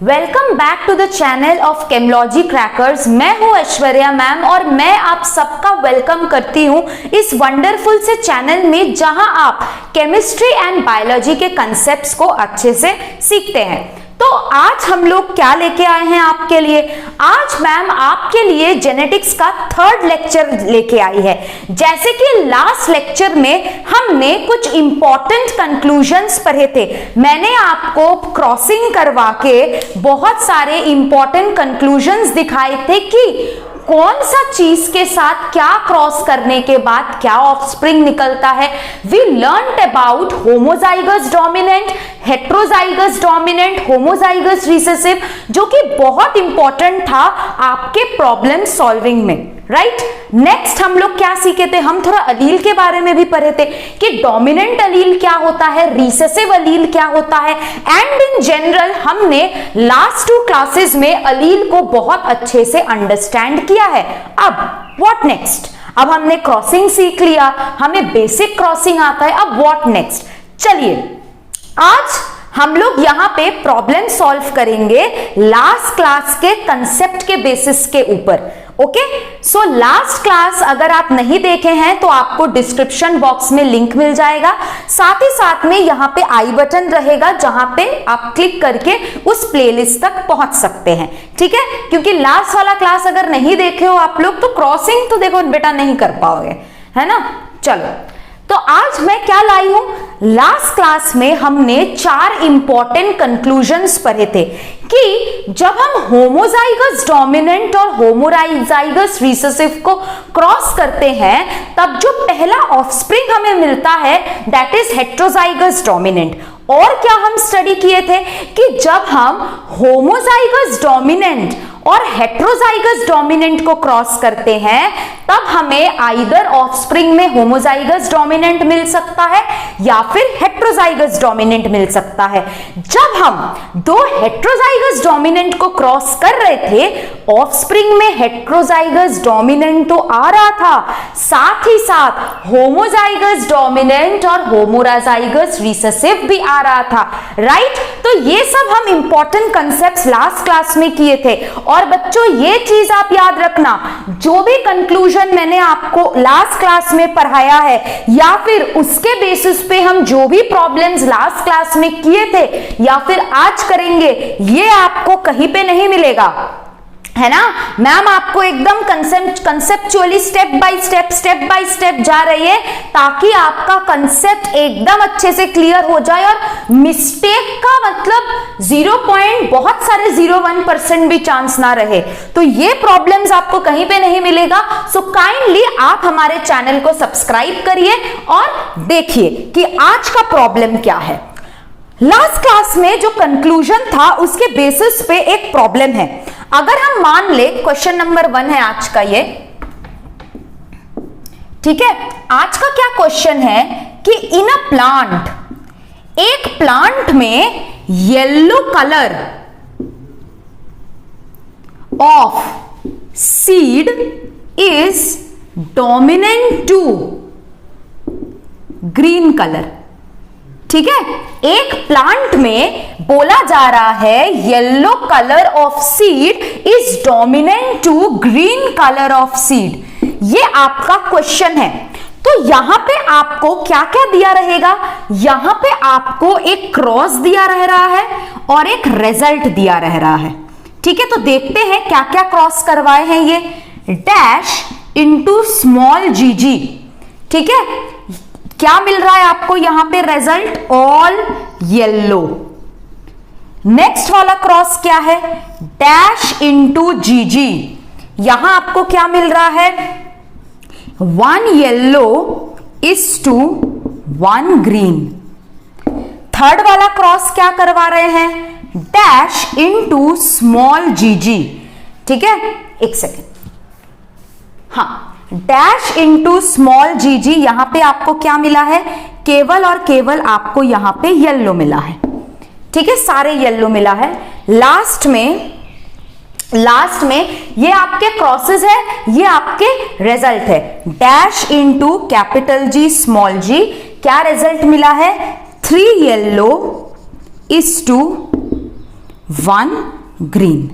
Welcome back to the channel of Chemilogy Crackers. मैं हूं Aishwarya ma'am और मैं आप सबका वेलकम करती हूं इस वंडरफुल से चैनल में जहां आप केमिस्ट्री एंड बायोलॉजी के कंसेप्ट्स को अच्छे से सीखते हैं। तो आज हम लोग क्या लेके आए हैं आपके लिए? आज मैम आपके लिए जेनेटिक्स का थर्ड लेक्चर लेके आई है। जैसे कि लास्ट लेक्चर में हमने कुछ इंपॉर्टेंट कंक्लूजन्स पढ़े थे, मैंने आपको क्रॉसिंग करवा के बहुत सारे इंपॉर्टेंट कंक्लूजन्स दिखाए थे कि कौन सा चीज के साथ क्या क्रॉस करने के बाद क्या ऑफस्प्रिंग निकलता है। We learned about homozygous dominant, heterozygous dominant, homozygous recessive, जो कि बहुत इंपॉर्टेंट था आपके प्रॉब्लम सॉल्विंग में, राइट। नेक्स्ट हम लोग क्या सीखे थे? हम थोड़ा अलील के बारे में भी पढ़े थे कि डोमिनेंट अलील क्या होता है, रिसेसिव अलील क्या होता है, एंड इन जनरल हमने लास्ट 2 क्लासेस में अलील को बहुत अच्छे से अंडरस्टैंड किया है। अब व्हाट नेक्स्ट? अब हमने क्रॉसिंग सीख लिया, हमें बेसिक क्रॉसिंग आता है, अब व्हाट नेक्स्ट? चलिए आज हम लोग यहां पे प्रॉब्लम सॉल्व करेंगे लास्ट क्लास के कंसेप्ट के बेसिस के ऊपर। ओके, सो लास्ट क्लास अगर आप नहीं देखे हैं तो आपको डिस्क्रिप्शन बॉक्स में लिंक मिल जाएगा, साथ ही साथ में यहां पे आई बटन रहेगा जहां पे आप क्लिक करके उस प्लेलिस्ट तक पहुंच सकते हैं, ठीक है। क्योंकि लास्ट वाला क्लास अगर नहीं देखे हो आप लोग तो क्रॉसिंग तो देखो बेटा नहीं कर पाओगे, है ना। चलो, तो आज मैं क्या लाई हूं? लास्ट क्लास में हमने 4 इंपॉर्टेंट कंक्लूजन्स पढ़े थे कि जब हम होमोजाइगस डोमिनेंट और होमोजाइगस रिसेसिव को क्रॉस करते हैं तब जो पहला ऑफस्प्रिंग हमें मिलता है दैट इज हेट्रोजाइगस डोमिनेंट। और क्या हम स्टडी किए थे कि जब हम होमोजाइगस डोमिनेंट और हेट्रोजाइगस डोमिनेंट को क्रॉस करते हैं तब हमें आइदर ऑफस्प्रिंग में होमोजाइगस डोमिनेंट मिल सकता है या फिर हेट्रोजाइगस डोमिनेंट मिल सकता है। जब हम 2 हेट्रोजाइगस डोमिनेंट को क्रॉस कर रहे थे ऑफस्प्रिंग में हेट्रोजाइगस डोमिनेंट तो आ रहा था, साथ ही साथ होमोजाइगस डोमिनेंट और होमोजाइगस रिसेसिव भी आ रहा था, राइट। तो ये सब हम इंपॉर्टेंट कंसेप्ट्स लास्ट क्लास में किए थे। और बच्चों ये चीज आप याद रखना, जो भी कंक्लूजन मैंने आपको लास्ट क्लास में पढ़ाया है या फिर उसके बेसिस पे हम जो भी प्रॉब्लम्स लास्ट क्लास में किए थे या फिर आज करेंगे, ये आपको कहीं पे नहीं मिलेगा, है ना। मैम आपको एकदम कंसेप्चुअली स्टेप बाय स्टेप जा रही है ताकि आपका कंसेप्ट एकदम अच्छे से क्लियर हो जाए और मिस्टेक का मतलब बहुत सारे 0.1% भी चांस ना रहे। तो ये प्रॉब्लम्स आपको कहीं पे नहीं मिलेगा। सो काइंडली आप हमारे चैनल को सब्सक्राइब करिए और देखिए कि आज का प्रॉब्लम क्या है। लास्ट क्लास में जो कंक्लूजन था उसके बेसिस पे एक प्रॉब्लम है। अगर हम मान ले क्वेश्चन नंबर 1 है आज का ये, ठीक है। आज का क्या क्वेश्चन है कि इन अ प्लांट, एक प्लांट में yellow colour of seed is dominant to green colour, ठीक है। एक प्लांट में बोला जा रहा है yellow colour of seed is dominant to green colour of seed. ये आपका क्वेश्चन है। तो यहां पे आपको क्या क्या दिया रहेगा? यहां पे आपको एक क्रॉस दिया रह रहा है और एक रिजल्ट दिया रह रहा है, ठीक है। तो देखते हैं क्या क्या क्रॉस करवाए हैं ये। डैश इंटू स्मॉल जीजी, ठीक है। क्या मिल रहा है आपको यहां पे रिजल्ट? All yellow. नेक्स्ट वाला क्रॉस क्या है? डैश इंटू जीजी। यहां आपको क्या मिल रहा है? 1 yellow is to 1 green. Third वाला क्रॉस क्या करवा रहे हैं? डैश इंटू स्मॉल जीजी, ठीक है। एक सेकेंड, हाँ, डैश इंटू स्मॉल जीजी। यहां पे आपको क्या मिला है? केवल और केवल आपको यहां पे येलो मिला है, ठीक है। सारे येलो मिला है। लास्ट में ये आपके क्रॉसेस है, ये आपके रिजल्ट है। Dash into capital G small G, क्या रिजल्ट मिला है? 3 येलो इज टू 1 ग्रीन।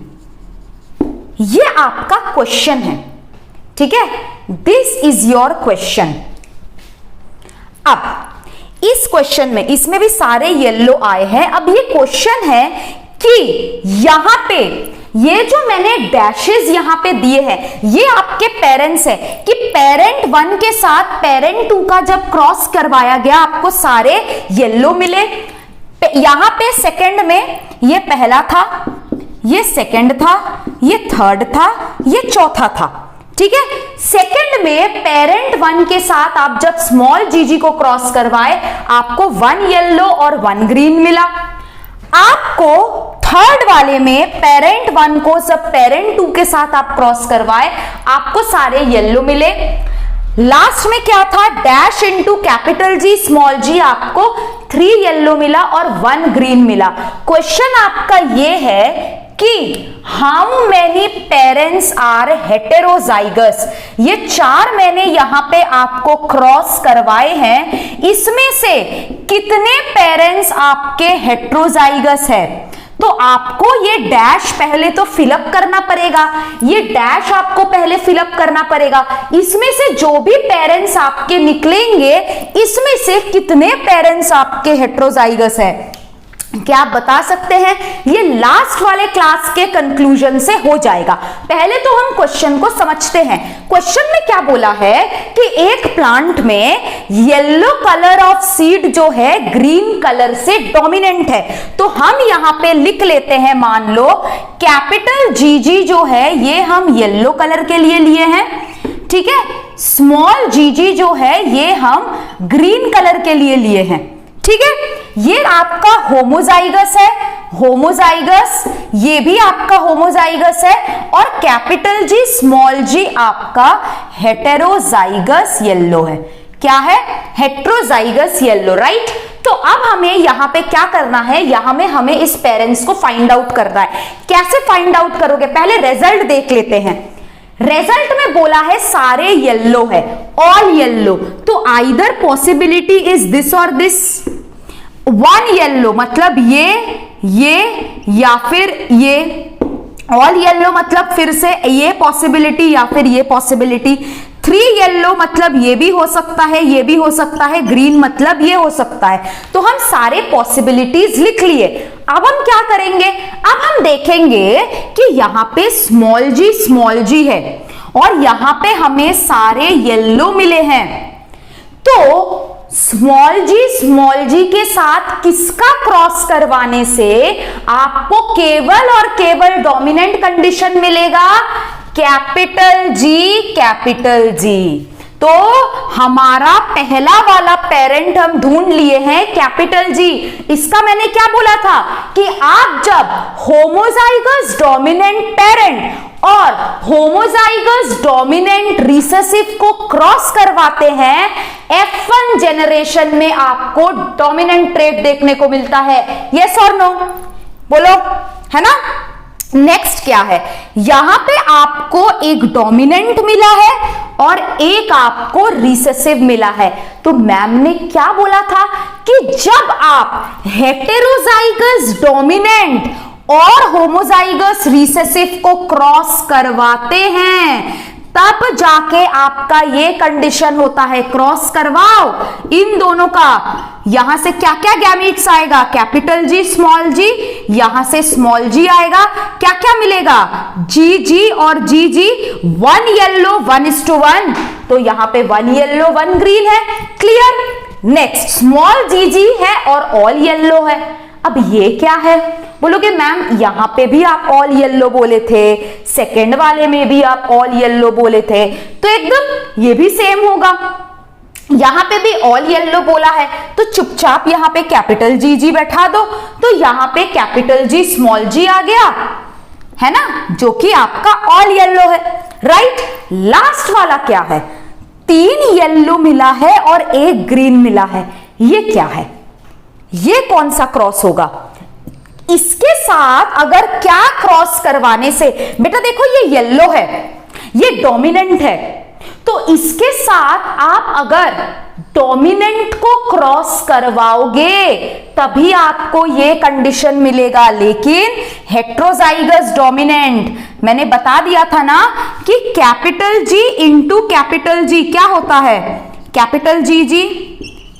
ये आपका क्वेश्चन है, ठीक है, दिस इज योर क्वेश्चन। अब इस क्वेश्चन में, इसमें भी सारे येलो आए हैं। अब ये क्वेश्चन है कि यहां पे ये जो मैंने डैशेस यहां पे दिए हैं, ये आपके पेरेंट्स है कि पेरेंट 1 के साथ पेरेंट 2 का जब क्रॉस करवाया गया आपको सारे येलो मिले। यहां पे सेकंड में ये पहला था, ये सेकंड था, ये थर्ड था, ये चौथा था, ठीक है। सेकंड में पेरेंट 1 के साथ आप जब स्मॉल जीजी को क्रॉस करवाए आपको 1 येलो और 1 ग्रीन मिला। आपको थर्ड वाले में पेरेंट 1 को जब पेरेंट 2 के साथ आप क्रॉस करवाए आपको सारे येलो मिले। लास्ट में क्या था, dash into capital G small G, आपको 3 येलो मिला और 1 ग्रीन मिला। क्वेश्चन आपका ये है कि how many parents are heterozygous. ये 4 मैंने यहां पे आपको क्रॉस करवाए हैं, इसमें से कितने पेरेंट्स आपके हेटेरोजाइगस है। तो आपको ये डैश पहले तो फिलअप करना पड़ेगा, ये डैश आपको पहले फिलअप करना पड़ेगा। इसमें से जो भी पेरेंट्स आपके निकलेंगे, इसमें से कितने पेरेंट्स आपके हेटेरोजाइगस है, क्या आप बता सकते हैं। ये लास्ट वाले क्लास के कंक्लूजन से हो जाएगा। पहले तो हम क्वेश्चन को समझते हैं। क्वेश्चन में क्या बोला है कि एक प्लांट में येलो कलर ऑफ सीड जो है ग्रीन कलर से डोमिनेंट है। तो हम यहां पे लिख लेते हैं, मान लो कैपिटल जीजी जो है ये हम येलो कलर के लिए लिए हैं, ठीक है। स्मॉल जीजी जो है ये हम ग्रीन कलर के लिए लिए हैं, ठीक है। ये आपका होमोजाइगस है, होमोजाइगस, ये भी आपका होमोजाइगस है, और कैपिटल जी स्मॉल जी आपका हेटेरोजाइगस येलो है। क्या है, हेटेरोजाइगस येलो, राइट। तो अब हमें यहां पे क्या करना है, यहां में हमें इस पेरेंट्स को फाइंड आउट करना है। कैसे फाइंड आउट करोगे, पहले रिजल्ट देख लेते हैं। रिजल्ट में बोला है सारे येलो है, ऑल येलो, तो आइदर पॉसिबिलिटी इज दिस और दिस। 1 येलो मतलब ये या फिर ये, ऑल येलो मतलब फिर से ये पॉसिबिलिटी या फिर ये पॉसिबिलिटी। 3 येलो मतलब ये भी हो सकता है, ये भी हो सकता है, ग्रीन मतलब ये हो सकता है। तो हम सारे पॉसिबिलिटीज लिख लिए। अब हम क्या करेंगे, अब हम देखेंगे कि यहां पे स्मॉल जी है और यहां पे हमें सारे येलो मिले हैं। तो स्मॉल जी के साथ किसका क्रॉस करवाने से आपको केवल और केवल डोमिनेंट कंडीशन मिलेगा, कैपिटल जी। तो हमारा पहला वाला पेरेंट हम ढूंढ लिए हैं कैपिटल जी। इसका मैंने क्या बोला था कि आप जब होमोजाइगस डोमिनेंट पेरेंट और होमोजाइगस डोमिनेंट रिसेसिव को क्रॉस करवाते हैं, F1 जनरेशन में आपको डोमिनेंट ट्रेट देखने को मिलता है। यस और नो बोलो, है ना। नेक्स्ट क्या है, यहां पे आपको एक डोमिनेंट मिला है और एक आपको रिसेसिव मिला है। तो मैम ने क्या बोला था कि जब आप हेटेरोजाइगस डोमिनेंट और होमोजाइगस रिसेसिव को क्रॉस करवाते हैं तब जाके आपका ये कंडीशन होता है, क्रॉस करवाओ इन दोनों का। यहां से क्या क्या गैमीट्स आएगा, कैपिटल जी स्मॉल जी, यहां से स्मॉल जी आएगा, क्या क्या मिलेगा, जी और जी, 1 येलो 1:1, तो यहां पे 1 येलो 1 ग्रीन है, क्लियर। नेक्स्ट स्मॉल जी है और ऑल येलो है। अब ये क्या है, बोलोगे मैम यहां पे भी आप ऑल येलो बोले थे, सेकंड वाले में भी आप ऑल येलो बोले थे, तो एकदम ये भी सेम होगा। यहां पे भी ऑल येलो बोला है तो चुपचाप यहां पे कैपिटल जी बैठा दो, तो यहां पे कैपिटल जी स्मॉल जी आ गया, है ना, जो कि आपका ऑल येलो है, राइट। लास्ट वाला क्या है, 3 येलो मिला है और 1 ग्रीन मिला है, ये क्या है, ये कौन सा क्रॉस होगा। इसके साथ अगर क्या क्रॉस करवाने से, बेटा देखो ये येलो है, ये डोमिनेंट है, तो इसके साथ आप अगर डोमिनेंट को क्रॉस करवाओगे तभी आपको ये कंडीशन मिलेगा, लेकिन हेट्रोजाइगस डोमिनेंट मैंने बता दिया था ना कि कैपिटल जी इंटू कैपिटल जी क्या होता है, कैपिटल जी जी,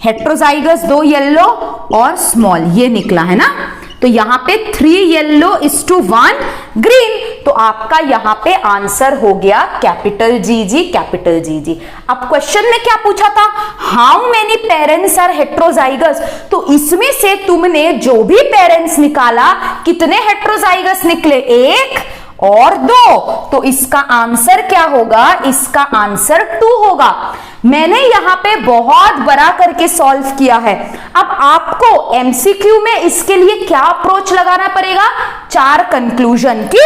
हेट्रोजाइगस 2 येलो और स्मॉल, ये निकला है ना। तो यहां पे 3 येलो इज टू 1 ग्रीन, तो आपका यहां पे आंसर हो गया कैपिटल जी जी, कैपिटल जी जी। अब क्वेश्चन में क्या पूछा था, how many parents are heterozygous, तो इसमें से तुमने जो भी पेरेंट्स निकाला कितने हेट्रोजाइगस निकले, 1 और 2, तो इसका आंसर क्या होगा, इसका आंसर 2 होगा। मैंने यहां पे बहुत बड़ा करके सॉल्व किया है। अब आपको एमसीक्यू में इसके लिए क्या अप्रोच लगाना पड़ेगा, 4 कंक्लूजन की,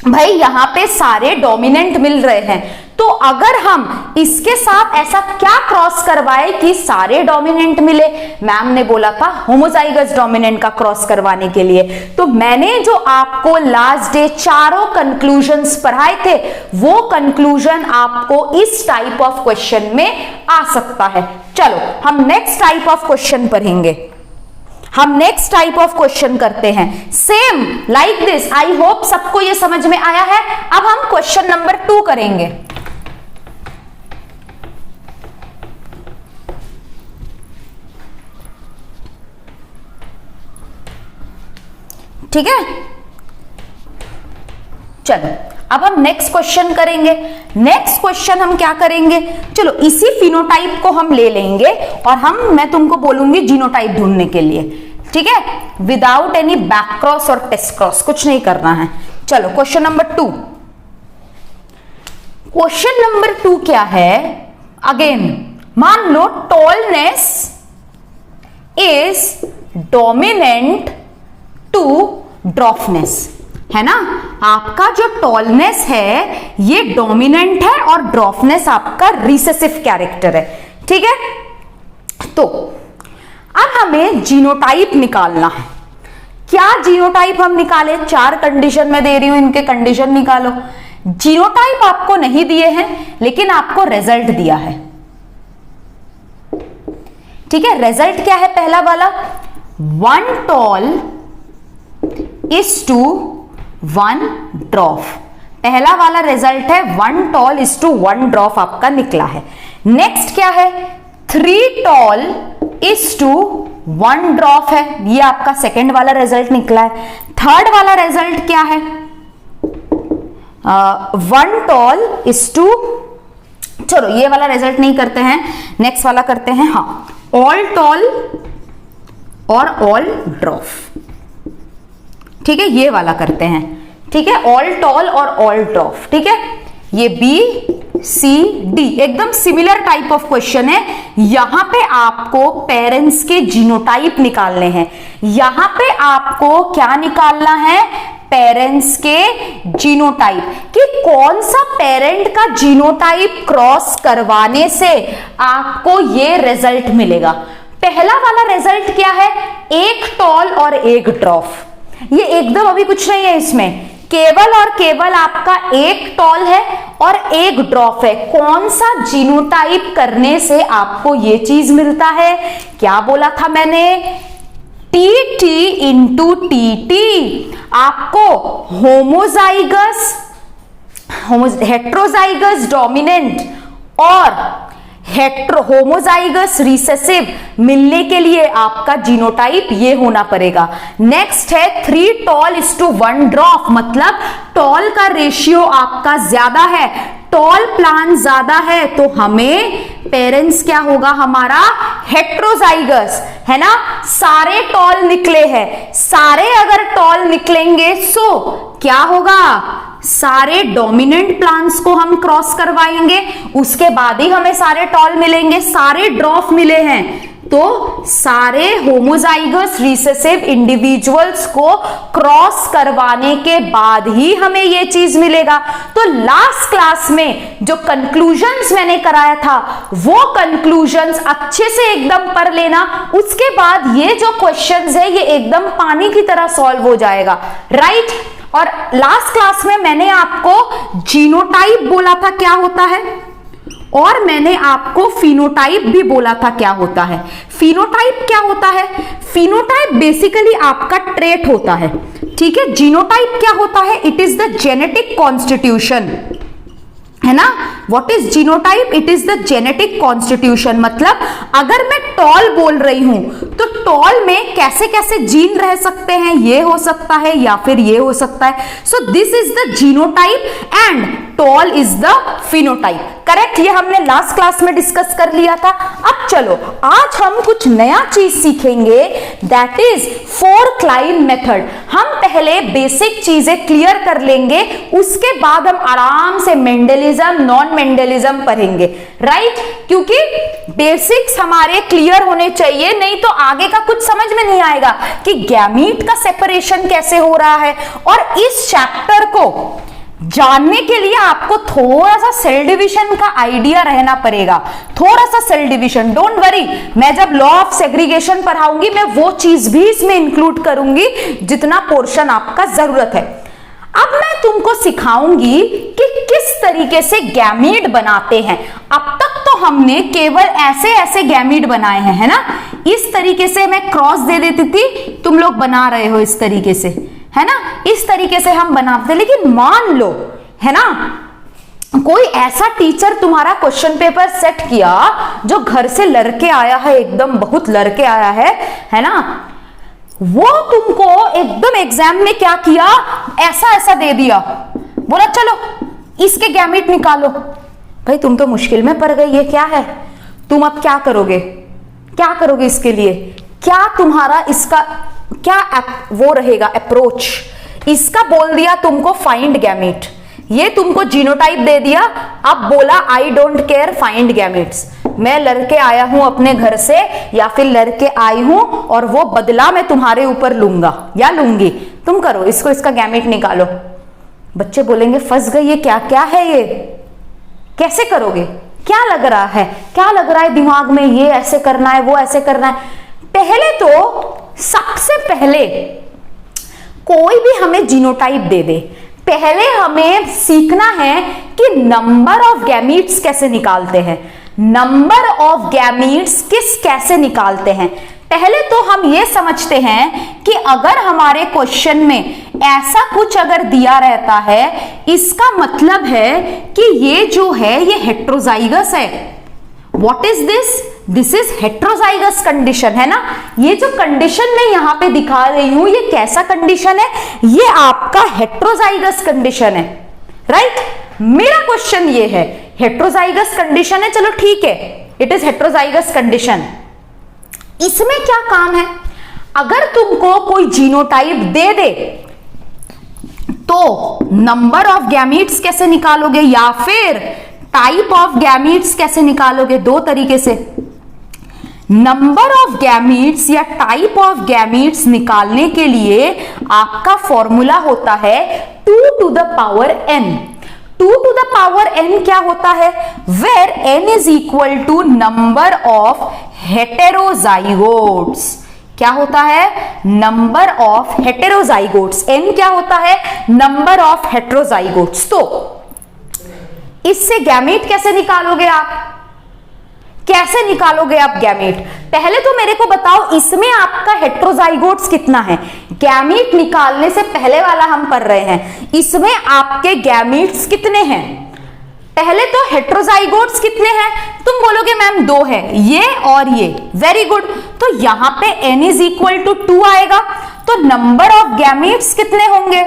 भाई यहां पे सारे डोमिनेंट मिल रहे हैं, तो अगर हम इसके साथ ऐसा क्या क्रॉस करवाए कि सारे डोमिनेंट मिले, मैम ने बोला था होमोजाइगस डोमिनेंट का क्रॉस करवाने के लिए, तो मैंने जो आपको लास्ट डे चारों कंक्लूजन्स पढ़ाए थे वो कंक्लूजन आपको इस टाइप ऑफ क्वेश्चन में आ सकता है। चलो हम नेक्स्ट टाइप ऑफ क्वेश्चन पढ़ेंगे, हम नेक्स्ट टाइप ऑफ क्वेश्चन करते हैं, same like this. I hope सबको ये समझ में आया है। अब हम क्वेश्चन नंबर 2 करेंगे। ठीक है, चलो अब हम नेक्स्ट क्वेश्चन करेंगे। नेक्स्ट क्वेश्चन हम क्या करेंगे, चलो इसी फिनोटाइप को हम ले लेंगे और मैं तुमको बोलूंगी जीनोटाइप ढूंढने के लिए, ठीक है, विदाउट एनी बैक क्रॉस और टेस्ट क्रॉस, कुछ नहीं करना है। चलो क्वेश्चन नंबर 2, क्वेश्चन नंबर 2 क्या है, अगेन मान लो टॉलनेस इज डोमिनेंट टू ड्रॉफनेस, है ना, आपका जो टॉलनेस है ये डोमिनेंट है और ड्रॉफनेस आपका रिसेसिव कैरेक्टर है, ठीक है। तो अब हमें जीनोटाइप निकालना है। क्या जीनोटाइप हम निकाले, 4 कंडीशन में दे रही हूं, इनके कंडीशन निकालो। जीनोटाइप आपको नहीं दिए हैं लेकिन आपको रिजल्ट दिया है, ठीक है। रिजल्ट क्या है, पहला वाला 1 टॉल इज टू 1 ड्रॉफ, पहला वाला रिजल्ट है 1 टॉल इज टू 1 ड्रॉफ आपका निकला है। नेक्स्ट क्या है, 3 टॉल इज टू 1 ड्रॉफ है, ये आपका सेकेंड वाला रिजल्ट निकला है। थर्ड वाला रिजल्ट क्या है, 1 टॉल इज टू, चलो ये वाला रिजल्ट नहीं करते हैं, नेक्स्ट वाला करते हैं, हाँ, ऑल टॉल और ऑल ड्रॉफ, ठीक है, ये वाला करते हैं, ठीक है, ऑल टॉल और ऑल ड्रॉफ, ठीक है। ये बी सी डी एकदम सिमिलर टाइप ऑफ क्वेश्चन है। यहां पे आपको पेरेंट्स के जीनोटाइप निकालने हैं, यहां पे आपको क्या निकालना है, पेरेंट्स के जीनोटाइप, कि कौन सा पेरेंट का जीनोटाइप क्रॉस करवाने से आपको ये रिजल्ट मिलेगा। पहला वाला रिजल्ट क्या है, 1 टॉल और 1 ड्रॉफ, ये एकदम अभी कुछ नहीं है, इसमें केवल और केवल आपका 1 टॉल है और 1 ड्रॉफ है। कौन सा जीनोटाइप करने से आपको ये चीज मिलता है, क्या बोला था मैंने, TT इंटू TT, आपको हेट्रोजाइगस डोमिनेंट और होमोजाइगस रिसेसिव मिलने के लिए आपका जीनोटाइप ये होना पड़ेगा। नेक्स्ट है 3 टॉल इज टू 1 ड्रॉफ, मतलब टॉल का रेशियो आपका ज्यादा है, टॉल प्लांट ज्यादा है, तो हमें पेरेंट्स क्या होगा हमारा, हेट्रोजाइगस, है ना। सारे टॉल निकले हैं, सारे अगर टॉल निकलेंगे सो क्या होगा, सारे डोमिनेंट प्लांट्स को हम क्रॉस करवाएंगे, उसके बाद ही हमें सारे टॉल मिलेंगे। सारे ड्रॉफ मिले हैं तो सारे होमोजाइगस रिसेसिव इंडिविजुअल्स को क्रॉस करवाने के बाद ही हमें ये चीज मिलेगा। तो लास्ट क्लास में जो कंक्लूजन्स मैंने कराया था वो कंक्लूजन्स अच्छे से एकदम पढ़ लेना, उसके बाद ये जो क्वेश्चंस है ये एकदम पानी की तरह सॉल्व हो जाएगा, राइट। और लास्ट क्लास में मैंने आपको जीनोटाइप बोला था क्या होता है, और मैंने आपको फिनोटाइप भी बोला था क्या होता है। फिनोटाइप क्या होता है? फिनोटाइप बेसिकली आपका ट्रेट होता है, ठीक है। जीनोटाइप क्या होता है? It is the genetic constitution, है ना। What is genotype? It is the genetic constitution. मतलब अगर मैं टॉल बोल रही हूं तो टॉल में कैसे कैसे जीन रह सकते हैं, ये हो सकता है या फिर ये हो सकता है। So this is the genotype and tall is the phenotype. Correct, ये हमने लास्ट क्लास में डिस्कस कर लिया था। अब चलो आज हम कुछ नया चीज सीखेंगे, दैट इज 4 क्लाइन मेथड। हम पहले बेसिक चीजें क्लियर कर लेंगे, उसके बाद हम आराम से मेंडलिज्म, नॉन मेंडलिज्म पढ़ेंगे, राइट। क्योंकि बेसिक्स हमारे क्लियर होने चाहिए, नहीं तो आगे का कुछ समझ में नहीं आएगा कि गैमीट का सेपरेशन कैसे हो रहा है। और इस चैप्टर को जानने के लिए आपको थोड़ा सा सेल डिवीजन का आइडिया रहना पड़ेगा, थोड़ा सा सेल डिवीजन। डोंट वरी, मैं जब लॉ ऑफ सेग्रीगेशन पढ़ाऊंगी मैं वो चीज भी इसमें इंक्लूड करूंगी जितना पोर्शन आपका जरूरत है। अब मैं तुमको सिखाऊंगी कि किस तरीके से गैमीट बनाते हैं। अब तक तो हमने केवल ऐसे ऐसे गैमीट बनाए हैं, है ना। इस तरीके से मैं क्रॉस दे देती थी, तुम लोग बना रहे हो इस तरीके से, है ना। इस तरीके से हम बनाते, लेकिन मान लो, है ना, कोई ऐसा टीचर तुम्हारा क्वेश्चन पेपर सेट किया जो घर से लड़के आया है, एकदम बहुत लड़के आया है ना। वो तुमको एकदम एग्जाम में क्या किया, ऐसा ऐसा दे दिया, बोला चलो इसके गैमीट निकालो। भाई तुम तो मुश्किल में पड़ गई, ये क्या है, तुम अब क्या करोगे, क्या करोगे इसके लिए, क्या तुम्हारा इसका क्या वो रहेगा अप्रोच। इसका बोल दिया तुमको फाइंड गैमीट, ये तुमको जीनोटाइप दे दिया, अब बोला I don't care find gametes. मैं लड़के आया हूं अपने घर से या फिर लड़के आई हूं और वो बदला मैं तुम्हारे ऊपर लूंगा या लूंगी, तुम करो इसको, इसका गैमीट निकालो। बच्चे बोलेंगे फंस गई, ये क्या क्या है, ये कैसे करोगे, क्या लग रहा है, क्या लग रहा है दिमाग में, ये ऐसे करना है वो ऐसे करना है। पहले तो सबसे पहले कोई भी हमें जीनोटाइप दे दे, पहले हमें सीखना है कि नंबर ऑफ गैमीट्स कैसे निकालते हैं, नंबर ऑफ गैमीट्स कैसे निकालते हैं। पहले तो हम ये समझते हैं कि अगर हमारे क्वेश्चन में ऐसा कुछ अगर दिया रहता है, इसका मतलब है कि ये जो है ये हेट्रोजाइगस है। What is this? This is heterozygous condition, है ना। ये जो कंडीशन मैं यहां पे दिखा रही हूं, ये कैसा कंडीशन है, ये आपका हेट्रोजाइगस कंडीशन है, राइट। मेरा क्वेश्चन ये है हेट्रोजाइगस कंडीशन है, चलो ठीक है, इट इज हेट्रोजाइगस कंडीशन। इसमें क्या काम है, अगर तुमको कोई जीनोटाइप दे दे तो नंबर ऑफ गैमीट्स कैसे निकालोगे या फिर टाइप ऑफ गैमीट्स कैसे निकालोगे, दो तरीके से। नंबर ऑफ गैमीट्स या टाइप ऑफ गैमीट्स निकालने के लिए आपका फॉर्मूला होता है 2 to the power n। 2 to the power n क्या होता है, where n is equal to number of heterozygotes। क्या होता है, नंबर ऑफ हेटेरोजाइगोट्स। n क्या होता है, नंबर ऑफ हेटेरोजाइगोट्स। तो इससे गैमीट कैसे निकालोगे आप, कैसे निकालोगे आप गैमीट? पहले तो मेरे को बताओ इसमें आपका हेटेरोजाइगोट्स कितना है। गैमीट निकालने से पहले वाला हम पढ़ रहे हैं, इसमें आपके गैमीट्स कितने हैं। पहले तो हेटेरोजाइगोट्स कितने हैं, तुम बोलोगे मैम 2 है, ये और ये, वेरी गुड। तो यहां पे n इज इक्वल टू 2 आएगा, तो नंबर ऑफ गैमीट्स कितने होंगे,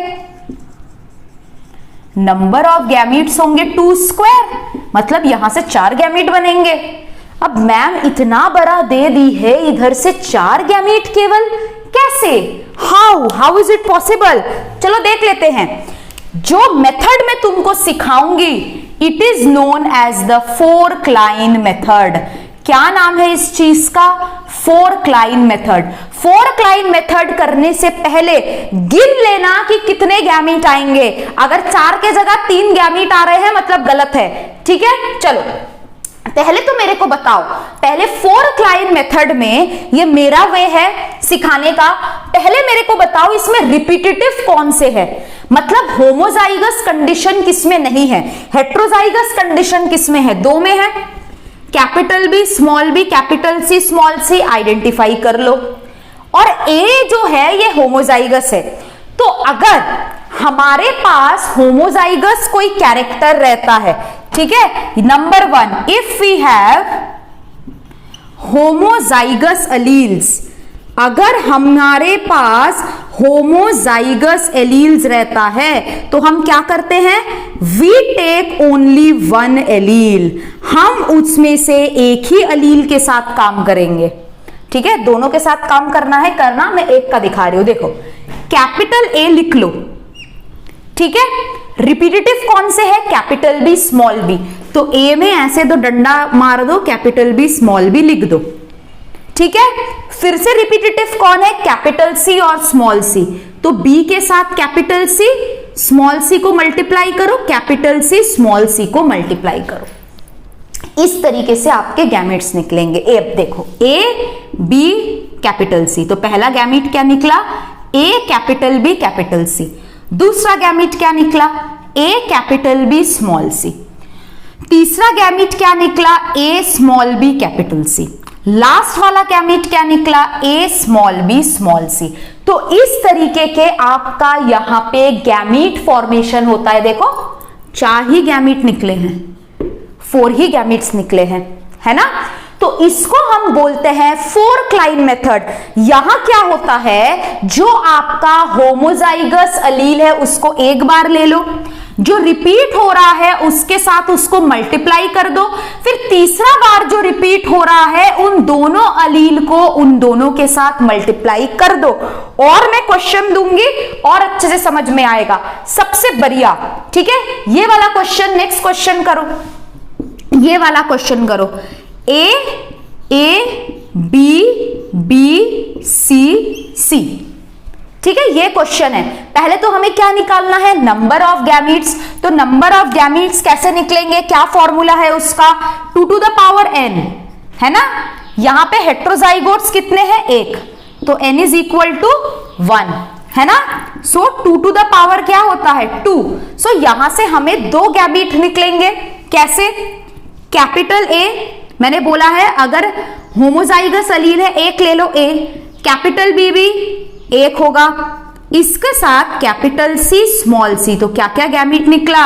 नंबर ऑफ गैमीट्स होंगे 2 स्क्वायर, मतलब यहां से 4 गैमीट बनेंगे। अब मैम इतना बड़ा दे दी है, इधर से 4 गैमीट केवल, कैसे, हाउ इज इट पॉसिबल। चलो देख लेते हैं। जो मेथड मैं तुमको सिखाऊंगी it is known as the 4 line method. क्या नाम है इस चीज का, 4 क्लाइन मेथड। 4 क्लाइन मेथड करने से पहले गिन लेना कि कितने गैमीट आएंगे। अगर 4 के जगह 3 गैमीट आ रहे हैं मतलब गलत है, ठीक है। चलो पहले तो मेरे को बताओ, पहले 4 क्लाइन मेथड में, ये मेरा वे है सिखाने का, पहले मेरे को बताओ इसमें रिपीटेटिव कौन से है, मतलब होमोजाइगस कंडीशन किसमें नहीं है, हेट्रोजाइगस कंडीशन किसमें है, 2 में है, capital B small B capital C small C, identify कर लो। और ए जो है ये होमोजाइगस है, तो अगर हमारे पास होमोजाइगस कोई कैरेक्टर रहता है, ठीक है, number 1, if we have homozygous alleles, अगर हमारे पास होमोजाइगस एलील्स रहता है तो हम क्या करते हैं, वी टेक ओनली 1 एलील, हम उसमें से एक ही एलील के साथ काम करेंगे, ठीक है, दोनों के साथ काम करना है, करना मैं एक का दिखा रही हूं, देखो कैपिटल ए लिख लो, ठीक है, रिपीटेटिव कौन से है, कैपिटल बी स्मॉल बी, तो ए में ऐसे दो डंडा मार दो, कैपिटल बी स्मॉल बी लिख दो, ठीक है, फिर से रिपीटेटिव कौन है, कैपिटल सी और स्मॉल सी, तो बी के साथ कैपिटल सी स्मॉल सी को मल्टीप्लाई करो, कैपिटल सी स्मॉल सी को मल्टीप्लाई करो, इस तरीके से आपके गैमेट्स निकलेंगे। ए, अब देखो ए बी कैपिटल सी, तो पहला गैमेट क्या निकला, A capital B capital C, दूसरा गैमेट क्या निकला, A capital B small C, तीसरा गैमेट क्या निकला, A small B capital C, last वाला गैमेट क्या निकला, A small B small C. तो इस तरीके के आपका यहां पे गैमेट फॉर्मेशन होता है। देखो 4 ही गैमेट निकले हैं, 4 ही गैमेट्स निकले हैं, है ना, तो इसको हम बोलते हैं 4 क्लाइन मेथड। यहां क्या होता है, जो आपका होमोजाइगस एलील है उसको एक बार ले लो, जो रिपीट हो रहा है उसके साथ उसको मल्टीप्लाई कर दो, फिर तीसरा बार जो रिपीट हो रहा है उन दोनों एलील को उन दोनों के साथ मल्टीप्लाई कर दो, और मैं क्वेश्चन दूंगी और अच्छे से समझ में आएगा, सबसे बढ़िया, ठीक है। ये वाला क्वेश्चन, नेक्स्ट क्वेश्चन करो, ये वाला क्वेश्चन करो, ए बी बी सी सी, ठीक है, ये क्वेश्चन है। पहले तो हमें क्या निकालना है, नंबर ऑफ गैमेट्स। तो नंबर ऑफ गैमेट्स कैसे निकलेंगे, क्या फॉर्मूला है उसका, 2 to the power n, है ना, यहां पे हेट्रोजाइगोट्स कितने हैं, 1, तो n इज इक्वल टू 1, है ना, सो 2 to the power क्या होता है, 2, सो यहां से हमें 2 गैमेट निकलेंगे, कैसे, कैपिटल ए, मैंने बोला है अगर होमोजाइगस एलील है 1 ले लो ए, कैपिटल बी भी 1 होगा, इसके साथ कैपिटल सी स्मॉल सी, तो क्या क्या गैमेट निकला,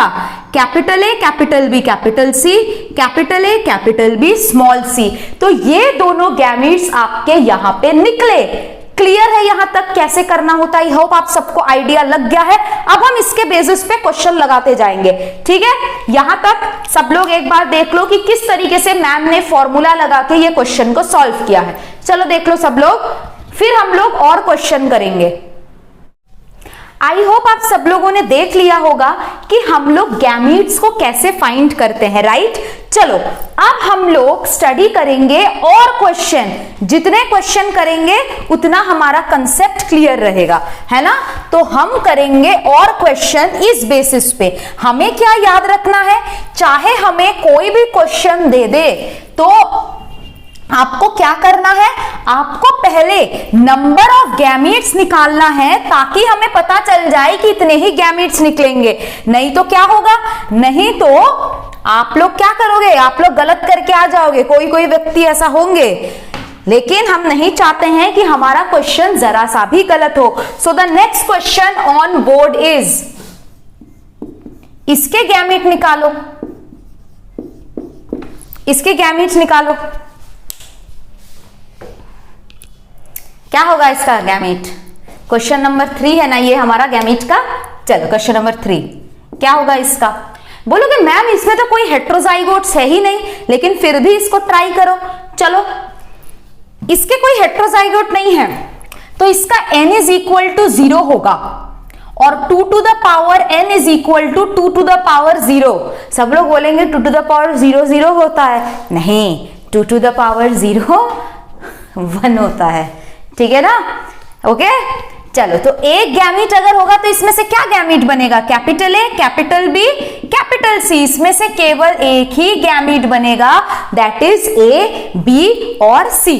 capital A capital B capital C, capital A capital B small C, तो ये दोनों गैमेट्स आपके यहां पे निकले। क्लियर है यहां तक कैसे करना होता है, आई होप आप सबको आइडिया लग गया है। अब हम इसके बेसिस पे क्वेश्चन लगाते जाएंगे, ठीक है, यहां तक सब लोग एक बार देख लो कि किस तरीके से मैम ने फॉर्मूला लगा के ये क्वेश्चन को सॉल्व किया है। चलो देख लो सब लोग, फिर हम लोग और क्वेश्चन करेंगे। आई होप आप सब लोगों ने देख लिया होगा कि हम लोग गैमेट्स को कैसे फाइंड करते हैं, राइट। चलो अब हम लोग स्टडी करेंगे और क्वेश्चन, जितने क्वेश्चन करेंगे उतना हमारा कंसेप्ट क्लियर रहेगा, है ना। तो हम करेंगे और क्वेश्चन इस बेसिस पे। हमें क्या याद रखना है, चाहे हमें कोई भी क्वेश्चन दे दे तो आपको क्या करना है, आपको पहले नंबर ऑफ गैमेट्स निकालना है, ताकि हमें पता चल जाए कि इतने ही गैमेट्स निकलेंगे। नहीं तो क्या होगा, नहीं तो आप लोग क्या करोगे, आप लोग गलत करके आ जाओगे, कोई कोई व्यक्ति ऐसा होंगे, लेकिन हम नहीं चाहते हैं कि हमारा क्वेश्चन जरा सा भी गलत हो। So the next question on board is, इसके गैमेट निकालो, इसके गैमेट्स निकालो, क्या होगा इसका गैमेट। क्वेश्चन नंबर 3 है ना ये हमारा गैमेट का। चलो क्वेश्चन नंबर 3 क्या होगा इसका, बोलोगे मैम इसमें तो कोई हेट्रोजाइगोट्स है ही नहीं, लेकिन फिर भी इसको ट्राई करो। चलो इसके कोई हेट्रोजाइगोट नहीं है, तो इसका n इज इक्वल टू 0 होगा, और 2 to the power n is equal to 2 to the power 0। सब लोग बोलेंगे 2 to the power 0 0 होता है, नहीं, 2 to the power 0 1 होता है, ठीक है ना, ओके। चलो तो एक गैमेट अगर होगा तो इसमें से क्या गैमेट बनेगा, capital A capital B capital C, इसमें से केवल एक ही गैमीट बनेगा, दैट इज ए, बी और सी।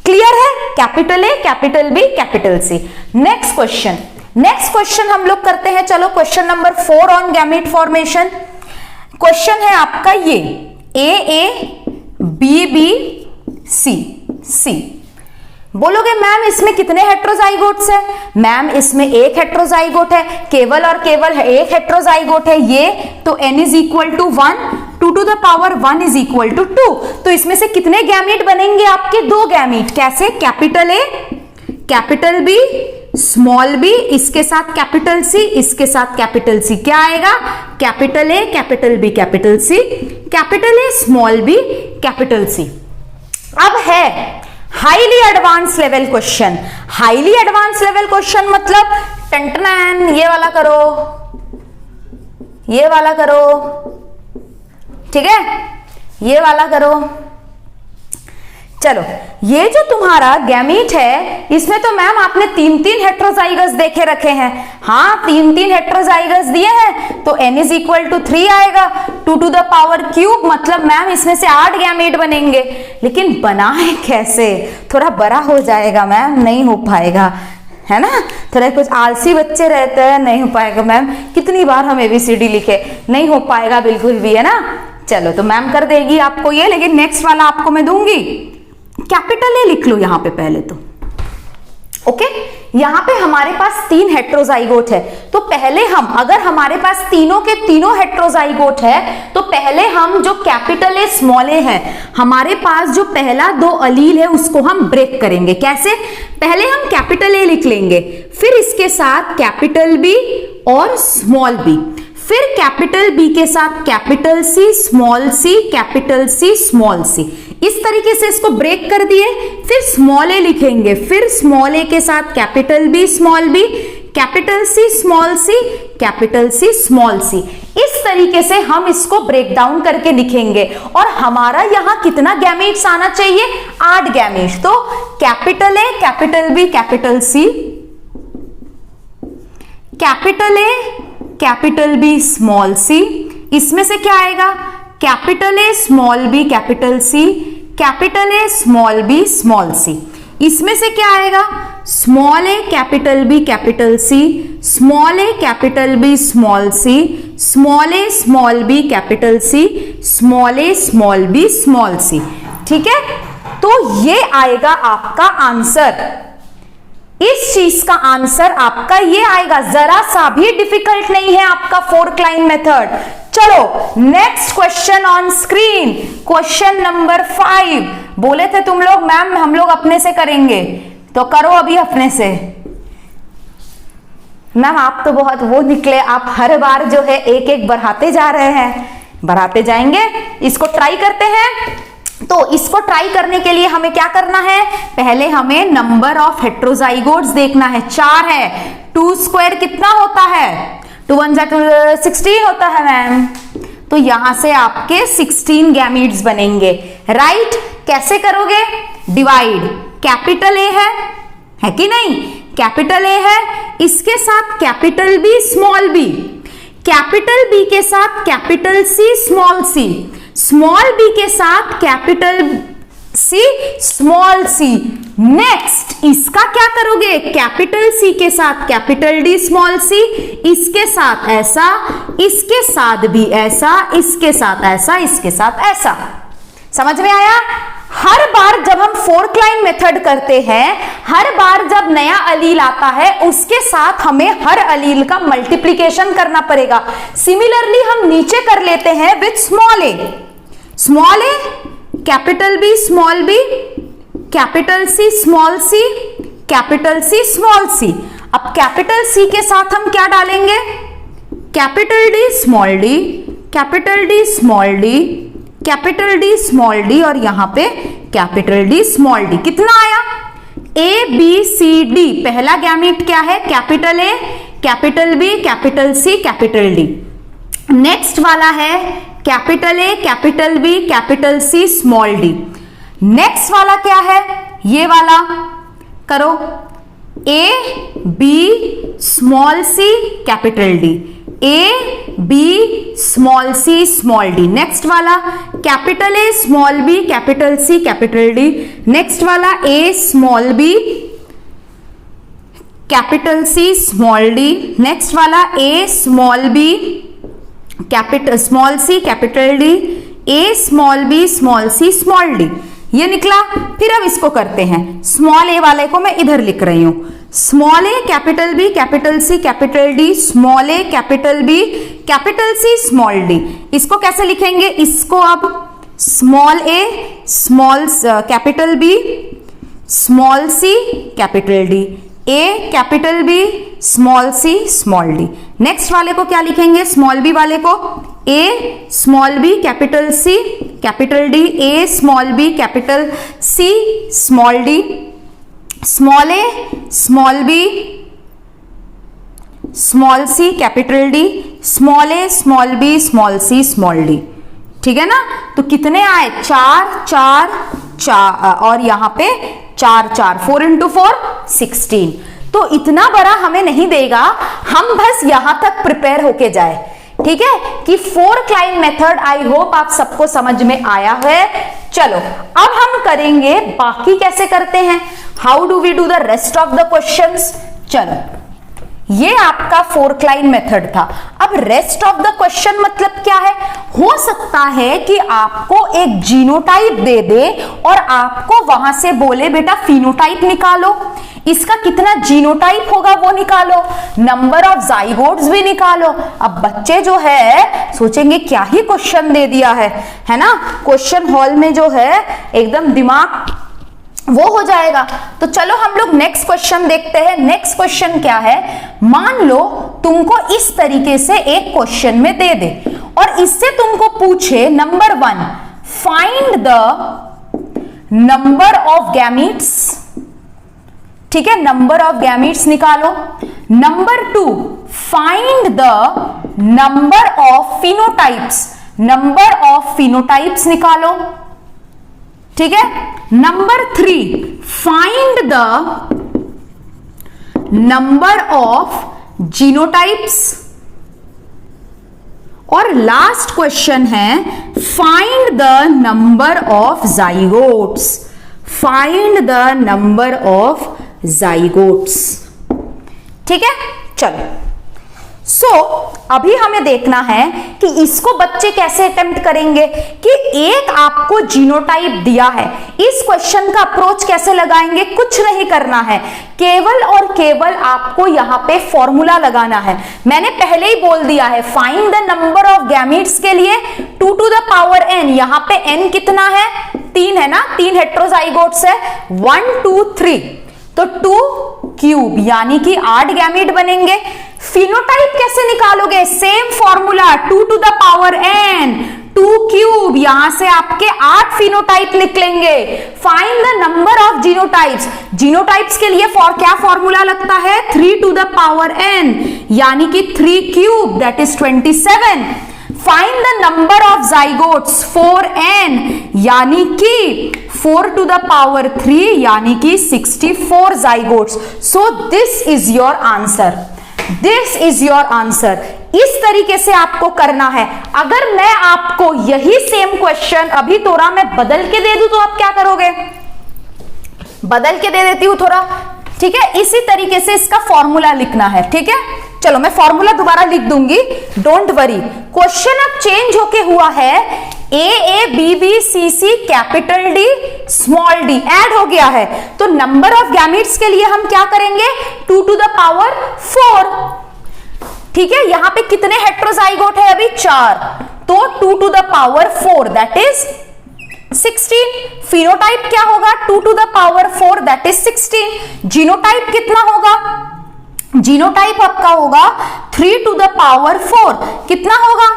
क्लियर है? Capital A, capital B, capital C. Next question हम लोग करते हैं। चलो question number 4 on gamete formation. Question है आपका ये, ए, बी, सी, सी। बोलोगे मैम इसमें कितने हेट्रोजाइगोट्स है? मैम इसमें एक हेट्रोजाइगोट है, केवल और केवल एक हेट्रोजाइगोट है ये, तो n is equal to 1, 2 to the power 1 is equal to 2। तो इसमें से कितने गैमीट बनेंगे आपके? 2 गैमीट। कैसे? Capital A, capital B, small b, इसके साथ कैपिटल सी, इसके साथ कैपिटल सी। क्या आएगा? Capital A, capital B, capital C, capital A, small B, capital C. अब है highly advanced level question. Highly advanced level question मतलब टंटनैन, ये वाला करो, ये वाला करो, ठीक है, ये वाला करो। चलो, ये जो तुम्हारा गैमीट है इसमें तो मैम आपने 3-3 हेट्रोजाइगस देखे रखे हैं। हाँ, 3-3 हेट्रोजाइगस दिए हैं, तो n इज इक्वल टू 3 आएगा, 2 टू द पावर क्यूब, मतलब मैम इसमें से 8 गैमीट बनेंगे। लेकिन बना है कैसे? थोड़ा बड़ा हो जाएगा मैम, नहीं हो पाएगा, है ना। थोड़ा कुछ आलसी बच्चे रहते हैं, नहीं हो पाएगा मैम, कितनी बार हम ABCD लिखे, नहीं हो पाएगा बिल्कुल भी, है ना। चलो, तो मैम कर देगी आपको ये, लेकिन नेक्स्ट वाला आपको मैं दूंगी। कैपिटल ए लिख लो यहां पे पहले तो, ओके। यहां पे हमारे पास 3 हेट्रोजाइगोट है, तो पहले हम, अगर हमारे पास तीनों के तीनों हेट्रोजाइगोट है, तो पहले हम जो कैपिटल ए स्मॉल ए है, हमारे पास जो पहला 2 अलील है उसको हम ब्रेक करेंगे। कैसे? पहले हम कैपिटल ए लिख लेंगे, फिर इसके साथ कैपिटल बी और स्मॉल बी, फिर कैपिटल बी के साथ capital C, small C, capital C, small C. इस तरीके से इसको ब्रेक कर दिए। फिर स्मॉल ए लिखेंगे, फिर स्मॉल ए के साथ capital B, small B, capital C, small C, capital C, small C. इस तरीके से हम इसको ब्रेक डाउन करके लिखेंगे। और हमारा यहां कितना गैमीट्स आना चाहिए? 8 गैमीट्स। तो capital A, capital B, capital C, capital A, capital B, small C, इसमें से क्या आएगा? Capital A, small B, capital C, capital A, small B, small C. इसमें से क्या आएगा? Small A, capital B, capital C, small A, capital B, small C, small A, small B, capital C, small A, small B, small C. ठीक है, तो ये आएगा आपका आंसर। इस चीज का आंसर आपका ये आएगा, जरा सा भी डिफिकल्ट नहीं है आपका 4 लाइन मेथड। चलो next question on screen, question number 5। बोले थे तुम लोग मैम हम लोग अपने से करेंगे, तो करो अभी अपने से। मैम आप तो बहुत वो निकले, आप हर बार जो है एक एक बढ़ाते जा रहे हैं। बढ़ाते जाएंगे, इसको ट्राई करते हैं। तो इसको ट्राई करने के लिए हमें क्या करना है? पहले हमें नंबर ऑफ हेट्रोजाइगोट्स देखना है। 4 है, 2 स्क्वायर कितना होता है? 2 1 16 होता है मैम। तो यहां से आपके 16 गैमीट्स बनेंगे, राइट। कैसे करोगे? डिवाइड, कैपिटल ए है कि नहीं? कैपिटल ए है, इसके साथ capital B, small B, capital B के साथ कैपिटल सी, स्मॉल सी, स्मॉल बी के साथ capital C, small c. Next इसका क्या करोगे? कैपिटल सी के साथ कैपिटल डी, स्मॉल सी, इसके साथ ऐसा, इसके साथ भी ऐसा, इसके साथ ऐसा, इसके साथ ऐसा। समझ में आया? हर बार जब हम 4 लाइन मेथड करते हैं, हर बार जब नया अलील आता है उसके साथ हमें हर अलील का मल्टीप्लीकेशन करना पड़ेगा। सिमिलरली हम नीचे कर लेते हैं with small A, small A, capital B, small B, capital C, small C, capital C, small C. अब कैपिटल सी के साथ हम क्या डालेंगे? Capital D, small D, capital D, small D, capital D, small D, और यहां पे capital D, small D. कितना आया? A B C D. पहला गैमीट क्या है? Capital A, capital B, capital C, capital D. Next वाला है capital A, capital B, capital C, small D. Next वाला क्या है? ये वाला करो, A B, small C, capital D, A B, small C small D. Next वाला capital A small B capital C capital D. Next वाला A small B capital C small D. Next वाला A small B capital small C capital D, A small B small C small D. ये निकला। फिर अब इसको करते हैं, small ए वाले को मैं इधर लिख रही हूं, small A capital B capital C capital D, small A capital B capital C small D. इसको कैसे लिखेंगे, इसको अब small A small capital B small C capital D, A capital B small C small D. Next वाले को क्या लिखेंगे, small B वाले को A small B capital C capital D, A small B capital C small D, small A small B small C capital D, small A small B small C small D. ठीक है ना। तो कितने आए, 4 4 4 और यहां पे 4 4, 4 इंटू 4 16। तो इतना बड़ा हमें नहीं देगा, हम बस यहां तक प्रिपेयर होके जाए। ठीक है कि 4 क्लाइन मेथड आई होप आप सबको समझ में आया है। चलो अब हम करेंगे बाकी कैसे करते हैं, how do we do the rest of the questions. चलो ये आपका 4 क्लाइन मेथड था। अब रेस्ट ऑफ द क्वेश्चन मतलब क्या है, हो सकता है कि आपको एक जीनोटाइप दे दे और आपको वहां से बोले बेटा फिनोटाइप निकालो, इसका कितना जीनोटाइप होगा वो निकालो, नंबर ऑफ जाइगोट्स भी निकालो। अब बच्चे जो है सोचेंगे क्या ही क्वेश्चन दे दिया है ना। क्वेश्चन हॉल में जो है एकदम दिमाग वो हो जाएगा। तो चलो हम लोग नेक्स्ट क्वेश्चन देखते हैं। नेक्स्ट क्वेश्चन क्या है, मान लो तुमको इस तरीके से एक क्वेश्चन में दे दे और इससे तुमको पूछे number 1 find the number of gametes. ठीक है, नंबर ऑफ गैमीट्स निकालो। Number 2 find the number of phenotypes, number of phenotypes निकालो। ठीक है। Number 3 find the number of genotypes. और लास्ट क्वेश्चन है find the number of zygotes, find the number of zygotes. ठीक है। चलो अभी हमें देखना है कि इसको बच्चे कैसे अटेम्प्ट करेंगे कि एक आपको जीनोटाइप दिया है, इस क्वेश्चन का अप्रोच कैसे लगाएंगे। कुछ नहीं करना है, केवल और केवल आपको यहां पे फॉर्मूला लगाना है। मैंने पहले ही बोल दिया है find the number of gametes के लिए 2 टू द पावर n, यहां पे n कितना है, 3 है ना, 3 हेट्रोजाइगोट्स है, 1 2 3, तो 2 क्यूब यानी कि 8 गैमीट बनेंगे। फिनोटाइप कैसे निकालोगे, same formula 2 to the power n, 2 cube, यहां से आपके 8 फिनोटाइप निकलेंगे। Find the number of genotypes, genotypes के लिए क्या फॉर्मूला लगता है, 3 टू द पावर n यानी कि 3 cube that is 27। Find the number of zygotes 4n यानी कि 4 टू द पावर 3 यानी कि 64 zygotes. So this is your answer, this is your answer. इस तरीके से आपको करना है। अगर मैं आपको यही सेम क्वेश्चन अभी थोड़ा मैं बदल के दे दूं तो आप क्या करोगे, बदल के दे देती हूं थोड़ा। ठीक है, इसी तरीके से इसका फॉर्मूला लिखना है। ठीक है, चलो मैं फॉर्मूला दोबारा लिख दूंगी, डोंट वरी। क्वेश्चन अब चेंज होके हुआ है, A B B C C capital D small d add हो गया है। तो नंबर ऑफ गैमीट्स के लिए हम क्या करेंगे, 2 टू द पावर 4। ठीक है, यहां पे कितने हेट्रोजाइगोट है अभी, 4, तो 2 to the power 4 that is 16। Phenotype क्या होगा, 2 to the power 4 that is 16। Genotype कितना होगा, जीनोटाइप आपका होगा 3 टू द पावर 4, कितना होगा,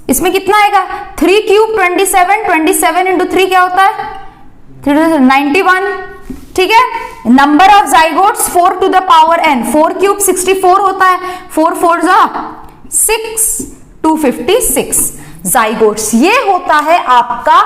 इसमें कितना आएगा, 3 क्यूब 27, 27 इंटू 3 क्या होता है, 91। ठीक है, number of zygotes 4 to the power n, 4 cube 64 होता है, 4 4 जा 6, 256 जाइगोट्स। ये होता है आपका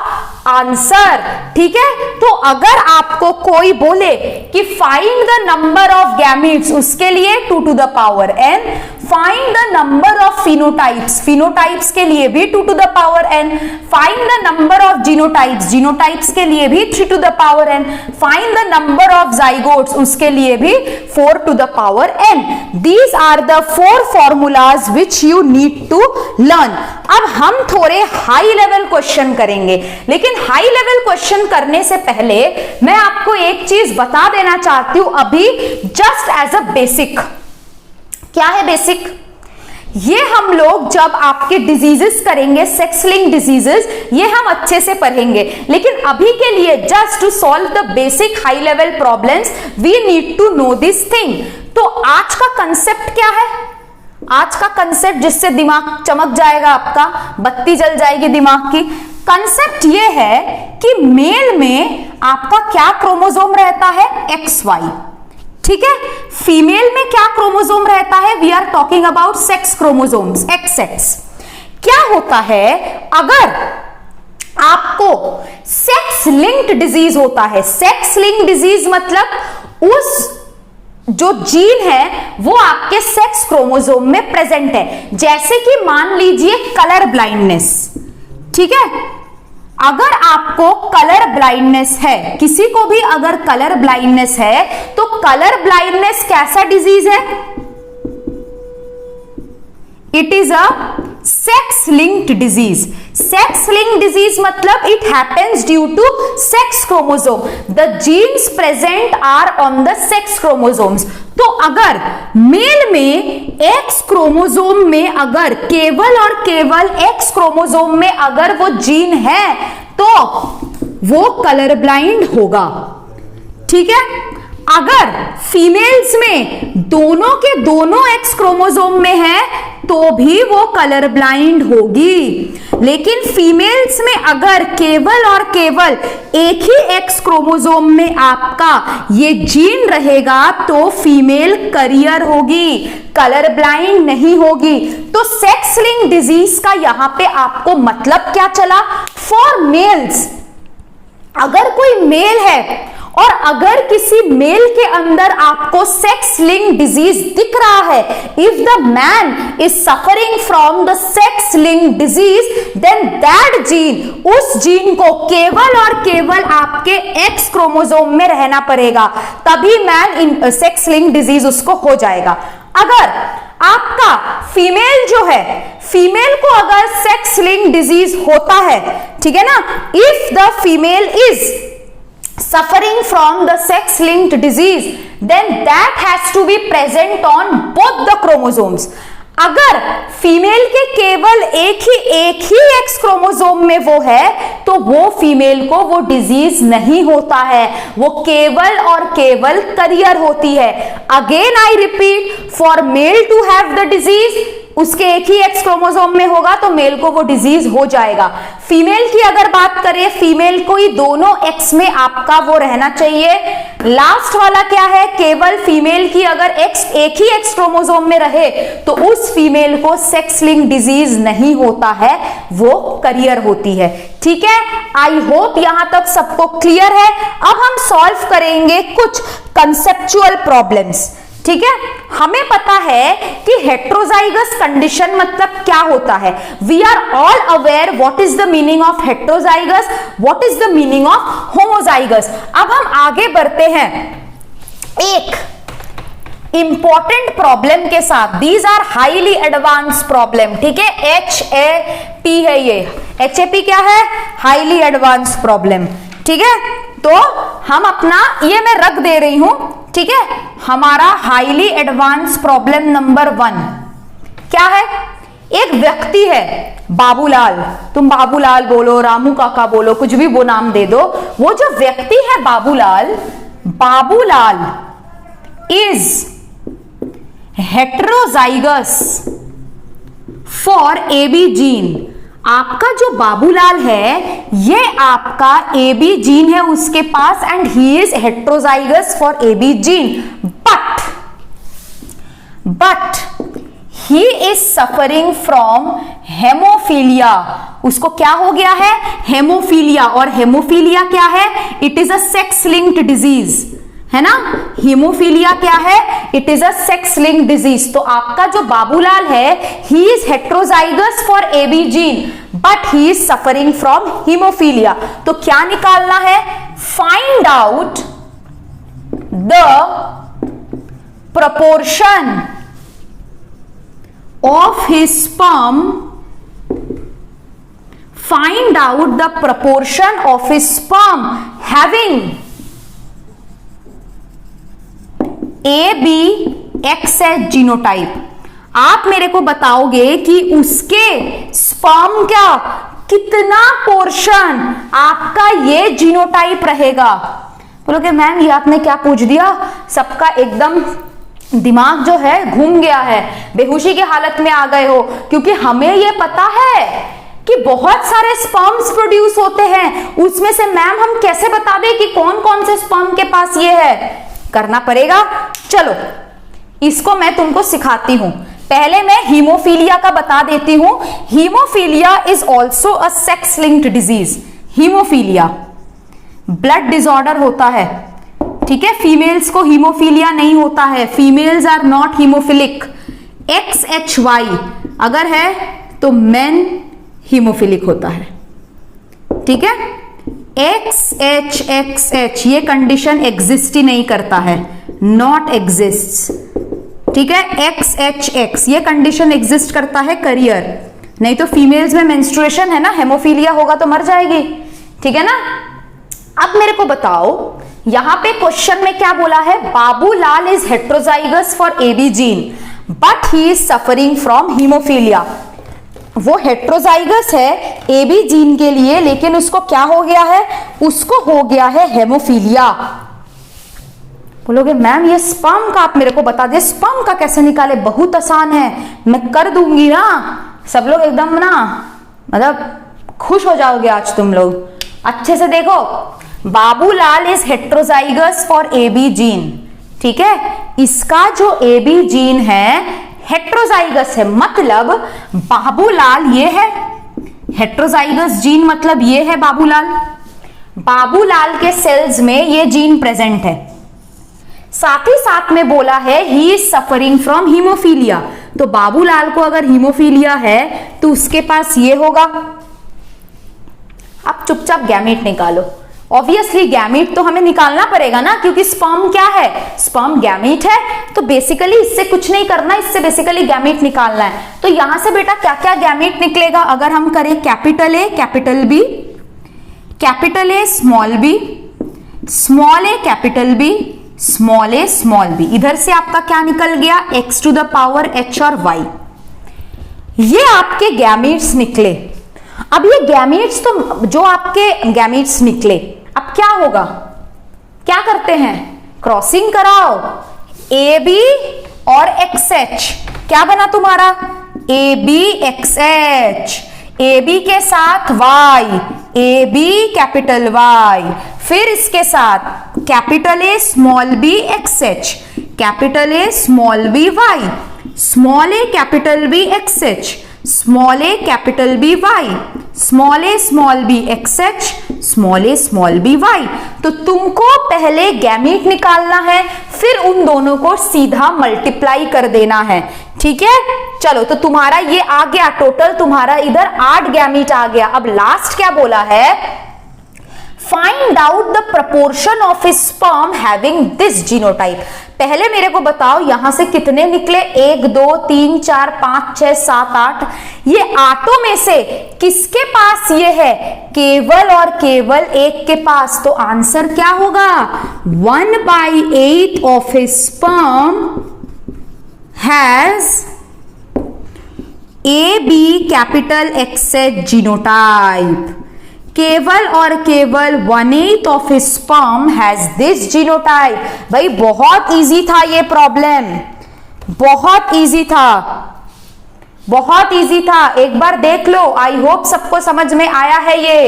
आंसर। ठीक है, तो अगर आपको कोई बोले कि find the number of gametes, उसके लिए 2 to the power n, find the number of phenotypes, phenotypes के लिए भी 2 to the power n, find the number of genotypes, genotypes के लिए भी 3 to the power n, find the number of zygotes, उसके लिए भी 4 to the power n। These are the 4 formulas which you need to learn। अब हम थोड़े high level question करेंगे, लेकिन हाई लेवल क्वेश्चन करने से पहले मैं आपको एक चीज बता देना चाहती हूं अभी, जस्ट एज अ बेसिक। क्या है बेसिक? ये हम लोग जब आपके डिजीजेस करेंगे, सेक्स लिंक डिजीजेस, ये हम अच्छे से पढ़ेंगे, लेकिन अभी के लिए just to solve the basic high level problems we need to know this thing. तो आज का कंसेप्ट क्या है? आज का कंसेप्ट जिससे दिमाग चमक जाएगा, आपका बत्ती जल जाएगी दिमाग की। कंसेप्ट ये है कि मेल में आपका क्या क्रोमोसोम रहता है? XY। ठीक है, फीमेल में क्या क्रोमोसोम रहता है? We are talking about sex chromosomes, XX। क्या होता है अगर आपको सेक्स लिंक्ड डिजीज होता है? सेक्स लिंक्ड डिजीज मतलब उस जो जीन है वो आपके सेक्स क्रोमोसोम में प्रेजेंट है, जैसे कि मान लीजिए कलर ब्लाइंडनेस। ठीक है, अगर आपको कलर ब्लाइंडनेस है, किसी को भी अगर कलर ब्लाइंडनेस है, तो कलर ब्लाइंडनेस कैसा डिजीज है? It is a sex linked disease. Sex linked disease मतलब it happens due to sex chromosome, the genes present are on the sex chromosomes. तो अगर मेल में एक्स क्रोमोसोम में अगर केवल और केवल एक्स क्रोमोसोम में अगर वो जीन है तो वो कलर ब्लाइंड होगा। ठीक है, अगर फीमेल्स में दोनों के दोनों एक्स क्रोमोसोम में है तो भी वो कलर ब्लाइंड होगी, लेकिन फीमेल्स में अगर केवल और केवल एक ही एक्स क्रोमोसोम में आपका ये जीन रहेगा तो फीमेल करियर होगी, कलर ब्लाइंड नहीं होगी। तो सेक्स लिंक्ड डिजीज का यहां पे आपको मतलब क्या चला? फॉर मेल्स, अगर कोई मेल है और अगर किसी मेल के अंदर आपको सेक्स लिंक डिजीज दिख रहा है, if the man is suffering from the sex link disease, then that gene, उस जीन को केवल और केवल आपके एक्स क्रोमोसोम में रहना पड़ेगा, तभी man in sex link disease उसको हो जाएगा। अगर आपका फीमेल जो है, फीमेल को अगर सेक्स लिंक डिजीज होता है, ठीक है ना, if the female is suffering from the sex linked disease, then that has to be present on both the chromosomes। अगर फीमेल के केवल एक ही एक्स क्रोमोसोम में वो है तो वो फीमेल को वो डिजीज नहीं होता है, वो केवल और केवल करियर होती है। Again I repeat, for male to have the disease, उसके एक ही एक्स क्रोमोसोम में होगा तो मेल को वो डिजीज हो जाएगा। फीमेल की अगर बात करें, फीमेल को ही दोनों एक्स में आपका वो रहना चाहिए। लास्ट वाला क्या है? केवल फीमेल की अगर एक्स एक ही एक्स क्रोमोसोम में रहे तो उस फीमेल को सेक्स लिंक डिजीज नहीं होता है, वो करियर होती है। ठीक है, आई होप यहां तक सबको क्लियर है। अब हम सॉल्व करेंगे कुछ कंसेप्चुअल प्रॉब्लम्स। ठीक है, हमें पता है कि हेट्रोजाइगस कंडीशन मतलब क्या होता है। We are all aware what is the meaning of heterozygous, what is the meaning of homozygous. अब हम आगे बढ़ते हैं एक इंपॉर्टेंट प्रॉब्लम के साथ। These are highly advance problem. ठीक है, HAP है ये। HAP क्या है? Highly advance problem. ठीक है, तो हम अपना ये मैं रख दे रही हूं। ठीक है, हमारा हाईली एडवांस प्रॉब्लम नंबर 1 क्या है? एक व्यक्ति है बाबूलाल, तुम बाबूलाल बोलो, रामू काका बोलो, कुछ भी वो नाम दे दो। वो जो व्यक्ति है Babulal, Babulal is heterozygous for AB gene. आपका जो बाबूलाल है ये आपका AB जीन है उसके पास, and he is heterozygous for AB gene, but he is suffering from hemophilia उसको क्या हो गया है, हेमोफीलिया। और हेमोफीलिया क्या है, it is a sex linked disease, है ना। हीमोफीलिया क्या है, it is a sex linked disease. तो आपका जो बाबूलाल है, he is heterozygous for AB gene but he is suffering from haemophilia. तो क्या निकालना है, find out the proportion of his sperm, find out the proportion of his sperm having ABXH genotype. आप मेरे को बताओगे कि उसके स्पर्म का कितना पोर्शन आपका ये जीनोटाइप रहेगा। बोलोगे मैम ये आपने क्या पूछ दिया, सबका एकदम दिमाग जो है घूम गया है, बेहोशी की हालत में आ गए हो, क्योंकि हमें ये पता है कि बहुत सारे स्पर्म्स प्रोड्यूस होते हैं, उसमें से मैम हम कैसे बता दें कि कौन कौन से स्पर्म के पास ये है, करना पड़ेगा। चलो इसको मैं तुमको सिखाती हूं। पहले मैं हीमोफीलिया का बता देती हूं। Haemophilia is also a sex linked disease. Haemophilia blood disorder होता है, ठीक है। फीमेल्स को हीमोफीलिया नहीं होता है, females are not haemophilic. XHY अगर है तो मेन हीमोफिलिक होता है, ठीक है। XHXH ये कंडीशन एग्जिस्ट ही नहीं करता है, नॉट एग्जिस्ट, ठीक है। XHX ये कंडीशन एग्जिस्ट करता है करियर, नहीं तो फीमेल्स में मेंस्ट्रुएशन है ना, हेमोफीलिया होगा तो मर जाएगी, ठीक है ना। अब मेरे को बताओ यहां पे क्वेश्चन में क्या बोला है, Babulal is heterozygous for AB gene but he is suffering from haemophilia. वो हेट्रोजाइगस है एबी जीन के लिए, लेकिन उसको क्या हो गया है, उसको हो गया है हेमोफीलिया। बोलोगे मैम ये स्पर्म का आप मेरे को बता दे, स्पर्म का कैसे निकाले, बहुत आसान है, मैं कर दूंगी ना। सब लोग एकदम ना मतलब खुश हो जाओगे आज तुम लोग। अच्छे से देखो, Babulal is heterozygous for AB gene, ठीक है। इसका जो एबी जीन है हेट्रोजाइगस है, मतलब बाबूलाल ये है, हेट्रोजाइगस जीन मतलब ये है बाबूलाल। बाबूलाल के सेल्स में ये जीन प्रेजेंट है। साथ ही साथ में बोला है he is suffering from haemophilia. तो बाबूलाल को अगर हीमोफीलिया है तो उसके पास ये होगा। अब चुपचाप गैमीट निकालो। ऑब्वियसली गैमीट तो हमें निकालना पड़ेगा ना, क्योंकि स्पर्म क्या है, स्पर्म गैमीट है। तो बेसिकली इससे कुछ नहीं करना, इससे बेसिकली गैमीट निकालना है। तो यहां से बेटा क्या क्या गैमीट निकलेगा, अगर हम करें capital A capital B, capital A small B, small A capital B, small A small B. इधर से आपका क्या निकल गया, x to the power h और y। ये आपके गैमीट्स निकले। अब ये गैमीट्स तो जो आपके गैमीट्स निकले, अब क्या होगा, क्या करते हैं, क्रॉसिंग कराओ AB और XH। क्या बना तुम्हारा, ABXH, AB के साथ Y, AB कैपिटल Y, फिर इसके साथ capital A small b XH, capital A small b Y, small a capital B XH, small a capital B Y, small a small b XH, small a small b Y। तो तुमको पहले gamete निकालना है, फिर उन दोनों को सीधा मल्टीप्लाई कर देना है, ठीक है। चलो तो तुम्हारा ये आ गया, टोटल तुम्हारा इधर 8 गैमीट आ गया। अब लास्ट क्या बोला है, find out the proportion of A sperm having this genotype. पहले मेरे को बताओ यहां से कितने निकले, 1 2 3 4 5 6 7 8। ये आठों में से किसके पास ये है, केवल और केवल एक के पास। तो आंसर क्या होगा, 1/8 of A sperm has AB capital XH genotype. केवल और केवल 1/8 of sperm has this genotype. भाई बहुत इजी था ये प्रॉब्लम, बहुत इजी था, बहुत इजी था। एक बार देख लो, आई होप सबको समझ में आया है ये,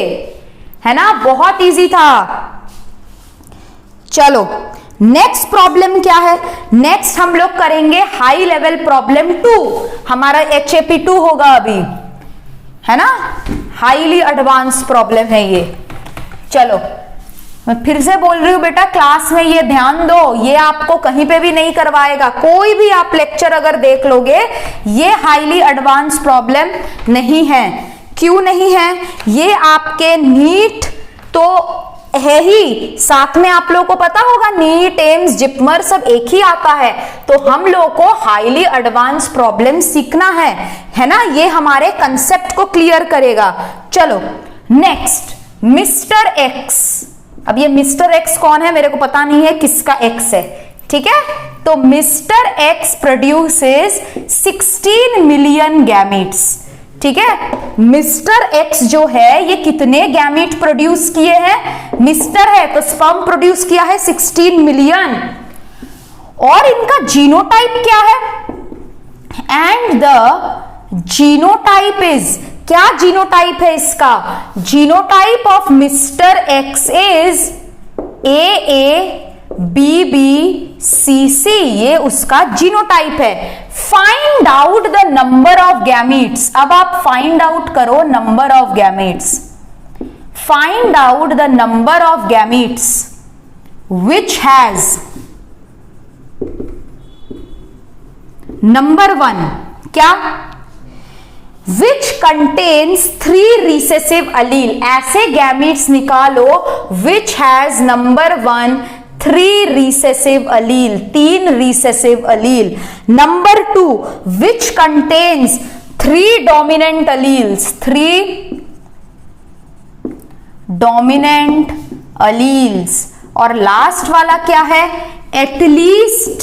है ना, बहुत इजी था। चलो नेक्स्ट प्रॉब्लम क्या है, नेक्स्ट हम लोग करेंगे हाई लेवल प्रॉब्लम 2। हमारा HAP 2 होगा अभी, है ना। हाईली एडवांस प्रॉब्लम है ये। चलो मैं फिर से बोल रही हूं बेटा, क्लास में ये ध्यान दो, ये आपको कहीं पे भी नहीं करवाएगा, कोई भी आप लेक्चर अगर देख लोगे, ये हाईली एडवांस प्रॉब्लम नहीं है। क्यों नहीं है? ये आपके नीट तो है ही, साथ में आप लोगों को पता होगा नीट, एम्स, जिपमर सब एक ही आता है, तो हम लोग को हाईली एडवांस प्रॉब्लम सीखना है ना। ये हमारे कंसेप्ट को क्लियर करेगा। चलो नेक्स्ट, मिस्टर एक्स। अब ये मिस्टर एक्स कौन है मेरे को पता नहीं है किसका एक्स है, ठीक है। तो mister x produces 16 million gametes, ठीक है। मिस्टर एक्स जो है ये कितने गैमीट प्रोड्यूस किए हैं? मिस्टर है तो स्पर्म प्रोड्यूस किया है 16 मिलियन। और इनका जीनोटाइप क्या है? एंड द जीनोटाइप इज, क्या जीनोटाइप है इसका? Genotype of mister x is AABBCC, ये उसका जीनोटाइप है। Find out the number of gametes. अब आप फाइंड आउट करो number of gametes. Find out the number of gametes which has number 1, क्या? विच कंटेन्स 3 रिसेसिव अलील। ऐसे गैमीट्स निकालो which has number 1 3 recessive Aleel, 3 recessive Aleel. Number 2, which contains 3 dominant alleles, 3 dominant alleles. और last वाला क्या है? At least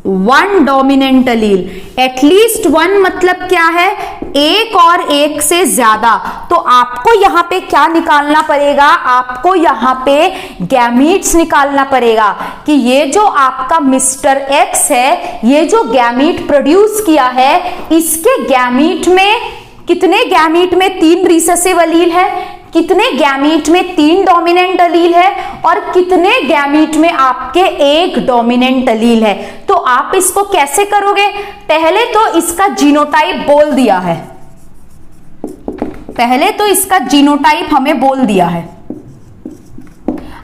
1 dominant अलील। At least 1 मतलब क्या है? एक और एक से ज्यादा। तो आपको यहां पे क्या निकालना पड़ेगा? आपको यहां पे गैमीट्स निकालना पड़ेगा कि ये जो आपका मिस्टर एक्स है, ये जो गैमीट प्रोड्यूस किया है, इसके गैमीट में कितने गैमीट में 3 रिसेसिव अलील है, कितने गैमीट में 3 डोमिनेंट अलील है, और कितने गैमीट में आपके 1 डोमिनेंट अलील है। तो आप इसको कैसे करोगे? पहले तो इसका जीनोटाइप बोल दिया है, पहले तो इसका जीनोटाइप हमें बोल दिया है।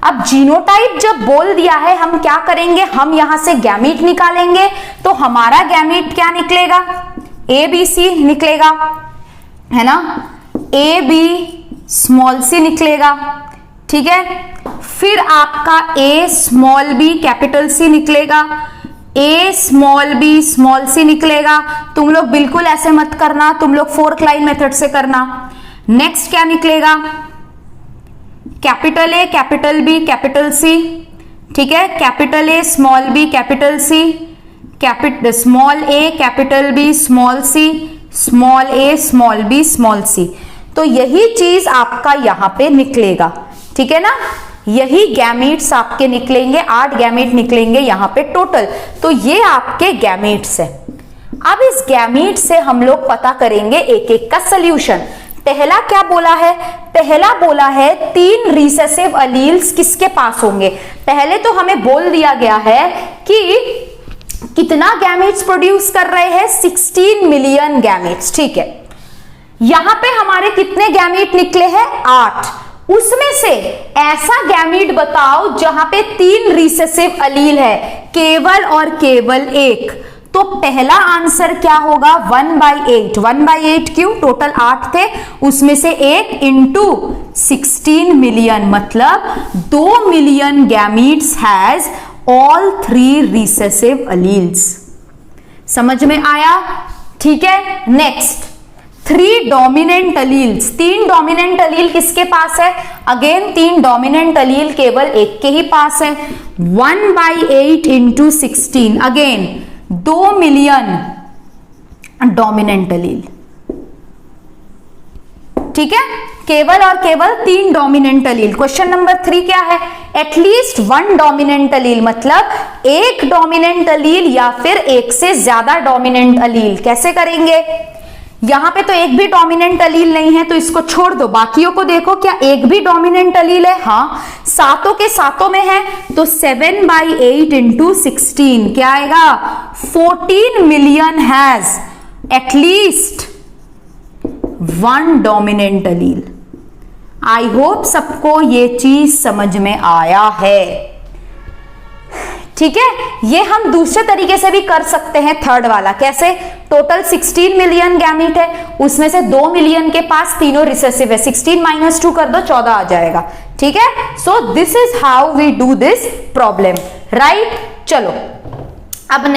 अब जीनोटाइप जब बोल दिया है, हम क्या करेंगे? हम यहां से गैमीट निकालेंगे। तो हमारा गैमीट क्या निकलेगा? ABC निकलेगा, है ना। AB स्मॉल सी निकलेगा, ठीक है। फिर आपका A small b capital C निकलेगा, A small b small c निकलेगा। तुम लोग बिल्कुल ऐसे मत करना, तुम लोग 4th लाइन मेथड से करना। नेक्स्ट क्या निकलेगा? Capital A capital B capital C, ठीक है। Capital A small b capital C, small a capital B small c, small a small b small c। तो यही चीज आपका यहां पे निकलेगा, ठीक है ना। यही गैमीट्स आपके निकलेंगे, 8 गैमीट निकलेंगे यहां पे टोटल। तो ये आपके गैमीट्स है। अब इस गैमीट से हम लोग पता करेंगे एक एक का सोल्यूशन। पहला क्या बोला है? पहला बोला है 3 रिसेसिव अलील्स किसके पास होंगे। पहले तो हमें बोल दिया गया है कि कितना गैमीट्स प्रोड्यूस कर रहे हैं? 16 मिलियन गैमीट्स, ठीक है। यहां पे हमारे कितने गैमीट निकले हैं? 8। उसमें से ऐसा गैमीट बताओ जहां पे 3 रिसेसिव अलील है, केवल और केवल एक। तो पहला आंसर क्या होगा? 1/8। 1/8 क्यों? टोटल 8 थे, उसमें से 1 इंटू 16 मिलियन, मतलब 2 million gametes has all 3 recessive alleles. समझ में आया? ठीक है। Next, 3 dominant alleles. 3 डोमिनेंट अलील किसके पास है? अगेन 3 डोमिनेंट अलील केवल एक के ही पास है। 1/8 इंटू 16, अगेन 2 मिलियन डोमिनेंट अलील, ठीक है। केवल और केवल 3 डोमिनेंट अलील। क्वेश्चन नंबर 3 क्या है? एटलीस्ट 1 डोमिनेंट अलील, मतलब एक डोमिनेंट अलील या फिर एक से ज्यादा डोमिनेंट अलील। कैसे करेंगे? यहां पे तो एक भी डोमिनेंट अलील नहीं है, तो इसको छोड़ दो, बाकियों को देखो क्या एक भी डोमिनेंट अलील है? हाँ, सातों के सातों में है। तो 7/8 इंटू 16 क्या आएगा? 14 million has at least one dominant Aleel. I hope सबको ये चीज समझ में आया है। ठीक है, ये हम दूसरे तरीके से भी कर सकते हैं। थर्ड वाला कैसे? टोटल 16 मिलियन गैमीट है, उसमें से 2 मिलियन के पास तीनों रिसेसिव है। 16 माइनस 2 कर दो 14 आ जाएगा। ठीक है, so this is how we do this problem, right. चलो अब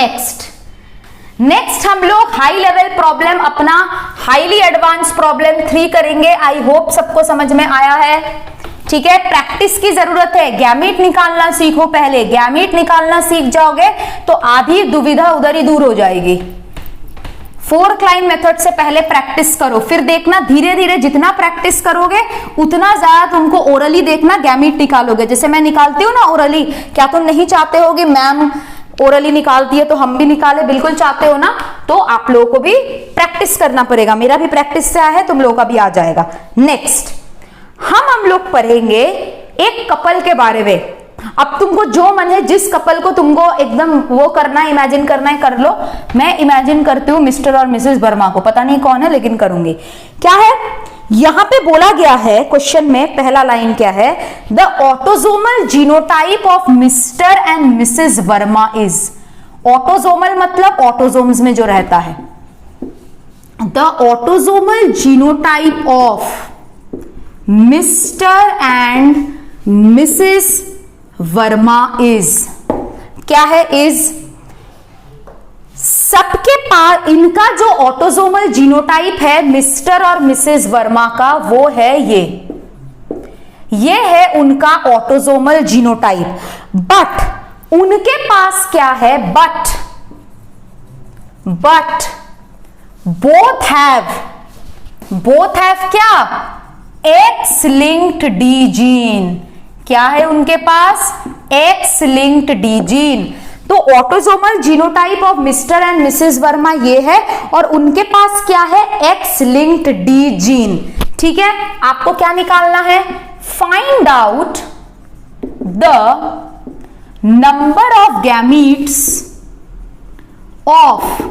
नेक्स्ट हम लोग हाई लेवल प्रॉब्लम, अपना हाईली एडवांस प्रॉब्लम 3 करेंगे। आई होप सबको समझ में आया है। ठीक है, प्रैक्टिस की जरूरत है। गैमीट निकालना सीखो पहले। गैमीट निकालना सीख जाओगे तो आधी दुविधा उधर ही दूर हो जाएगी। 4 क्लाइन मेथड से पहले प्रैक्टिस करो, फिर देखना धीरे धीरे जितना प्रैक्टिस करोगे उतना ज्यादा तुमको ओरली देखना गैमीट निकालोगे। जैसे मैं निकालती हूँ ना ओरली, क्या तुम नहीं चाहते हो कि मैम ओरली निकालती है तो हम भी निकाले? बिल्कुल चाहते हो ना। तो आप लोगों को भी प्रैक्टिस करना पड़ेगा। मेरा भी प्रैक्टिस से आया है, तुम लोगों का भी आ जाएगा। नेक्स्ट हम लोग पढ़ेंगे एक कपल के बारे में। अब तुमको जो मन है, जिस कपल को तुमको एकदम वो करना है, इमेजिन करना है, कर लो। मैं इमेजिन करती हूँ मिस्टर और मिसेस वर्मा को, पता नहीं कौन है लेकिन करूंगी। क्या है यहां पे बोला गया है क्वेश्चन में, पहला लाइन क्या है? The autosomal genotype of Mr and Mrs Verma is. Autosomal मतलब ऑटोजोम्स में जो रहता है। The autosomal genotype of Mr and Mrs Verma is. क्या है? इज सबके पास इनका जो ऑटोजोमल जीनोटाइप है मिस्टर और मिसेस वर्मा का, वो है ये है उनका ऑटोजोमल जीनोटाइप। बट उनके पास क्या है? बट बोथ हैव क्या? X linked D gene. क्या है उनके पास? X linked D gene. तो autosomal genotype of Mr and Mrs Verma ये है, और उनके पास क्या है? X linked D gene. ठीक है, आपको क्या निकालना है? Find out the number of gametes of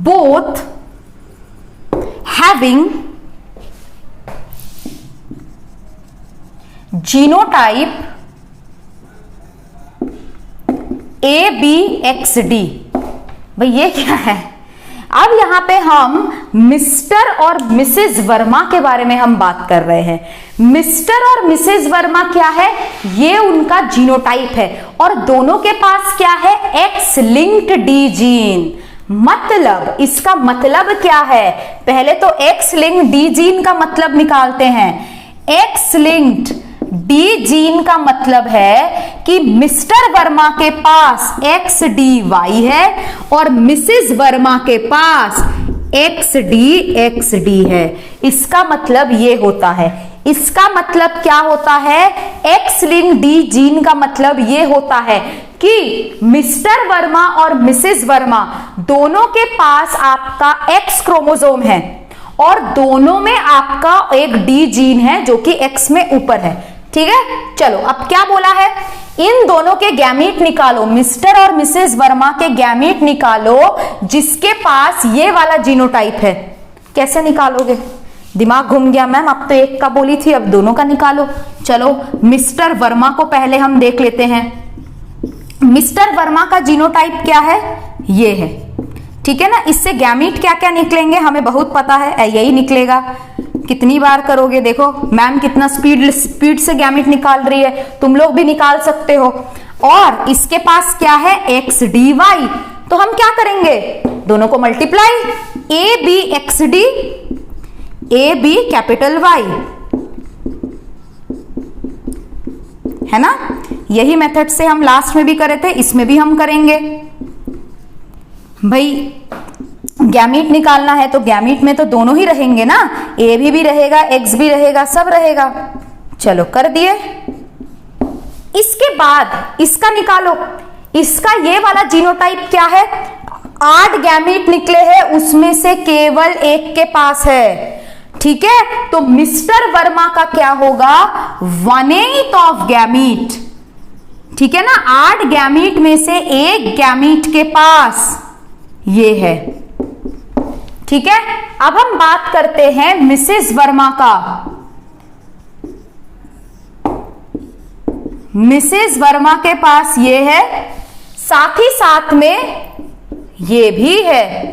both having genotype ABXD। भाई ये क्या है? अब यहां पे हम मिस्टर और मिसेस वर्मा के बारे में हम बात कर रहे हैं। मिस्टर और मिसेस वर्मा क्या है? ये उनका जीनोटाइप है, और दोनों के पास क्या है? X linked D gene. मतलब इसका मतलब क्या है? पहले तो एक्स लिंक्ड डी जीन का मतलब निकालते हैं। एक्स लिंक्ड डी जीन का मतलब है कि मिस्टर वर्मा के पास एक्स डी वाई है और मिसेस वर्मा के पास एक्स डी है। इसका मतलब ये होता है। इसका मतलब क्या होता है? एक्स लिंक्ड डी जीन का मतलब ये होता है कि मिस्टर वर्मा और मिसेस वर्मा दोनों के पास आपका एक्स क्रोमोसोम है, और दोनों में आपका एक डी जीन है जो कि एक्स में ऊपर है। ठीक है, चलो अब क्या बोला है? इन दोनों के गैमीट निकालो। मिस्टर और मिसेस वर्मा के गैमीट निकालो जिसके पास ये वाला जीनोटाइप है। कैसे निकालोगे? दिमाग घूम गया मैम, अब तो एक का बोली थी, अब दोनों का निकालो। चलो मिस्टर वर्मा को पहले हम देख लेते हैं। मिस्टर वर्मा का जीनोटाइप क्या है? ये है। ठीक है ना, इससे गैमीट क्या क्या निकलेंगे हमें बहुत पता है, यही निकलेगा। कितनी बार करोगे? देखो मैम कितना स्पीड से गैमीट निकाल रही है, तुम लोग भी निकाल सकते हो। और इसके पास क्या है? X D Y. तो हम क्या करेंगे? दोनों को multiply, A B X D, A B capital Y, है ना। यही मेथड से हम लास्ट में भी करे थे, इसमें भी हम करेंगे। भाई गैमीट निकालना है तो गैमीट में तो दोनों ही रहेंगे ना, ए भी रहेगा, एक्स भी रहेगा, सब रहेगा। चलो कर दिए। इसके बाद इसका निकालो। इसका ये वाला जीनोटाइप क्या है? 8 गैमीट निकले हैं, उसमें से केवल एक के पास है। ठीक है, तो मिस्टर वर्मा का क्या होगा? 1/8 ऑफ गैमीट। ठीक है ना, 8 गैमीट में से एक गैमीट के पास ये है। ठीक है, अब हम बात करते हैं मिसेस वर्मा का। मिसेस वर्मा के पास ये है, साथ ही साथ में ये भी है।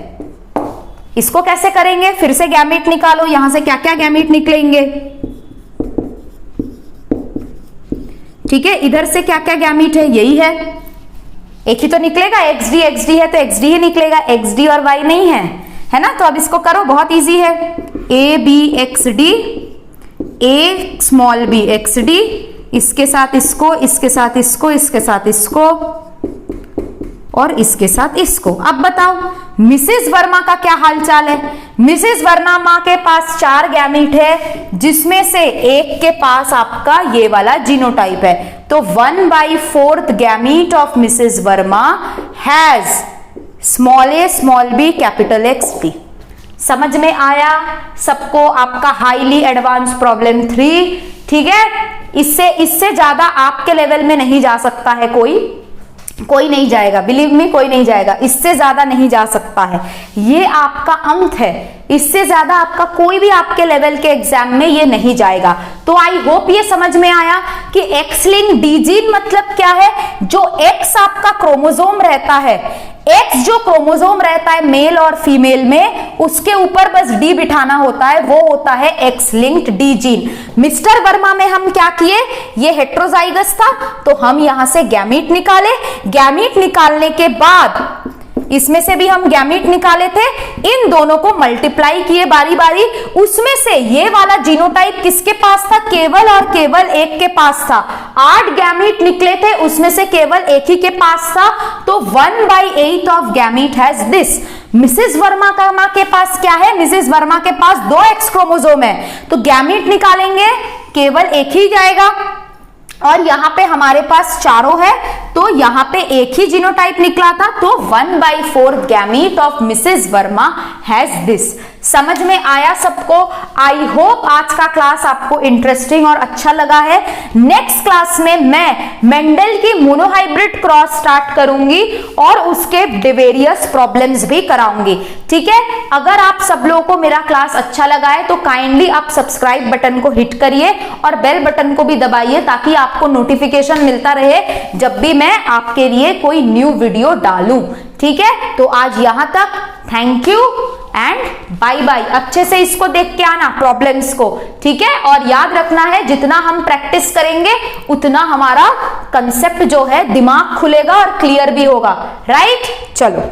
इसको कैसे करेंगे, फिर से गैमीट निकालो, यहां से क्या क्या गैमीट निकलेंगे। ठीक है, इधर से क्या क्या गैमीट है, यही है, एक ही तो निकलेगा, XD XD है तो XD ही निकलेगा, XD और Y नहीं है ना। तो अब इसको करो, बहुत इजी है। ABXD, A small b XD, इसके साथ इसको, इसके साथ इसको, इसके साथ इसको और इसके साथ इसको। अब बताओ मिसेस वर्मा का क्या हालचाल है। मिसेस वर्मा के पास 4 गैमीट है, जिसमें से एक के पास आपका ये वाला जीनोटाइप है। तो 1/4 gamete of Mrs Verma has small a small b capital XD। समझ में आया सबको आपका हाईली एडवांस प्रॉब्लम 3। ठीक है, इससे ज्यादा आपके लेवल में नहीं जा सकता है कोई नहीं जाएगा, बिलीव मी, कोई नहीं जाएगा, इससे ज्यादा नहीं जा सकता है। ये आपका अंत है, इससे ज्यादा आपका कोई भी आपके लेवल के एग्जाम में ये नहीं जाएगा। तो आई होप ये समझ में आया कि एक्स लिंक डी जीन मतलब क्या है। जो एक्स आपका क्रोमोसोम रहता है, एक्स जो क्रोमोसोम रहता है मेल और फीमेल में, उसके ऊपर बस डी बिठाना होता है, वो होता है X linked D gene. Mister Verma में हम क्या किए, ये हेट्रोजाइगस था तो हम यहां से गैमीट निकाले। गैमीट निकालने के बाद इसमें से भी हम गैमीट निकाले थे, इन दोनों को मल्टीप्लाई किए बारी बारी। उसमें से ये वाला जीनोटाइप किसके पास था, केवल और केवल एक के पास था। 8 गैमीट निकले थे, उसमें से केवल एक ही के पास था। तो 1/8 of gamete has this. Mrs Verma के पास क्या है, मिसेस वर्मा के पास 2 एक्स क्रोमोसोम है, तो गैमीट निकालेंगे केवल एक ही जाएगा। और यहां पे हमारे पास चारों है, तो यहां पे एक ही जीनोटाइप निकला था, तो 1/4 gamete of Mrs Verma has this. समझ में आया सबको। आई होप आज का क्लास आपको इंटरेस्टिंग और अच्छा लगा है। नेक्स्ट क्लास में मैं मेंडल की मोनोहाइब्रिड क्रॉस स्टार्ट करूंगी और उसके वेरियस प्रॉब्लम्स भी कराऊंगी। ठीक है, अगर आप सब लोगों को मेरा क्लास अच्छा लगा है तो काइंडली आप सब्सक्राइब बटन को हिट करिए और बेल बटन को भी दबाइए, ताकि आपको नोटिफिकेशन मिलता रहे जब भी मैं आपके लिए कोई न्यू वीडियो डालूं। ठीक है, तो आज यहां तक। Thank you and bye bye. अच्छे से इसको देख के आना प्रॉब्लम्स को, ठीक है। और याद रखना है, जितना हम प्रैक्टिस करेंगे उतना हमारा कंसेप्ट जो है दिमाग खुलेगा और क्लियर भी होगा। राइट, चलो।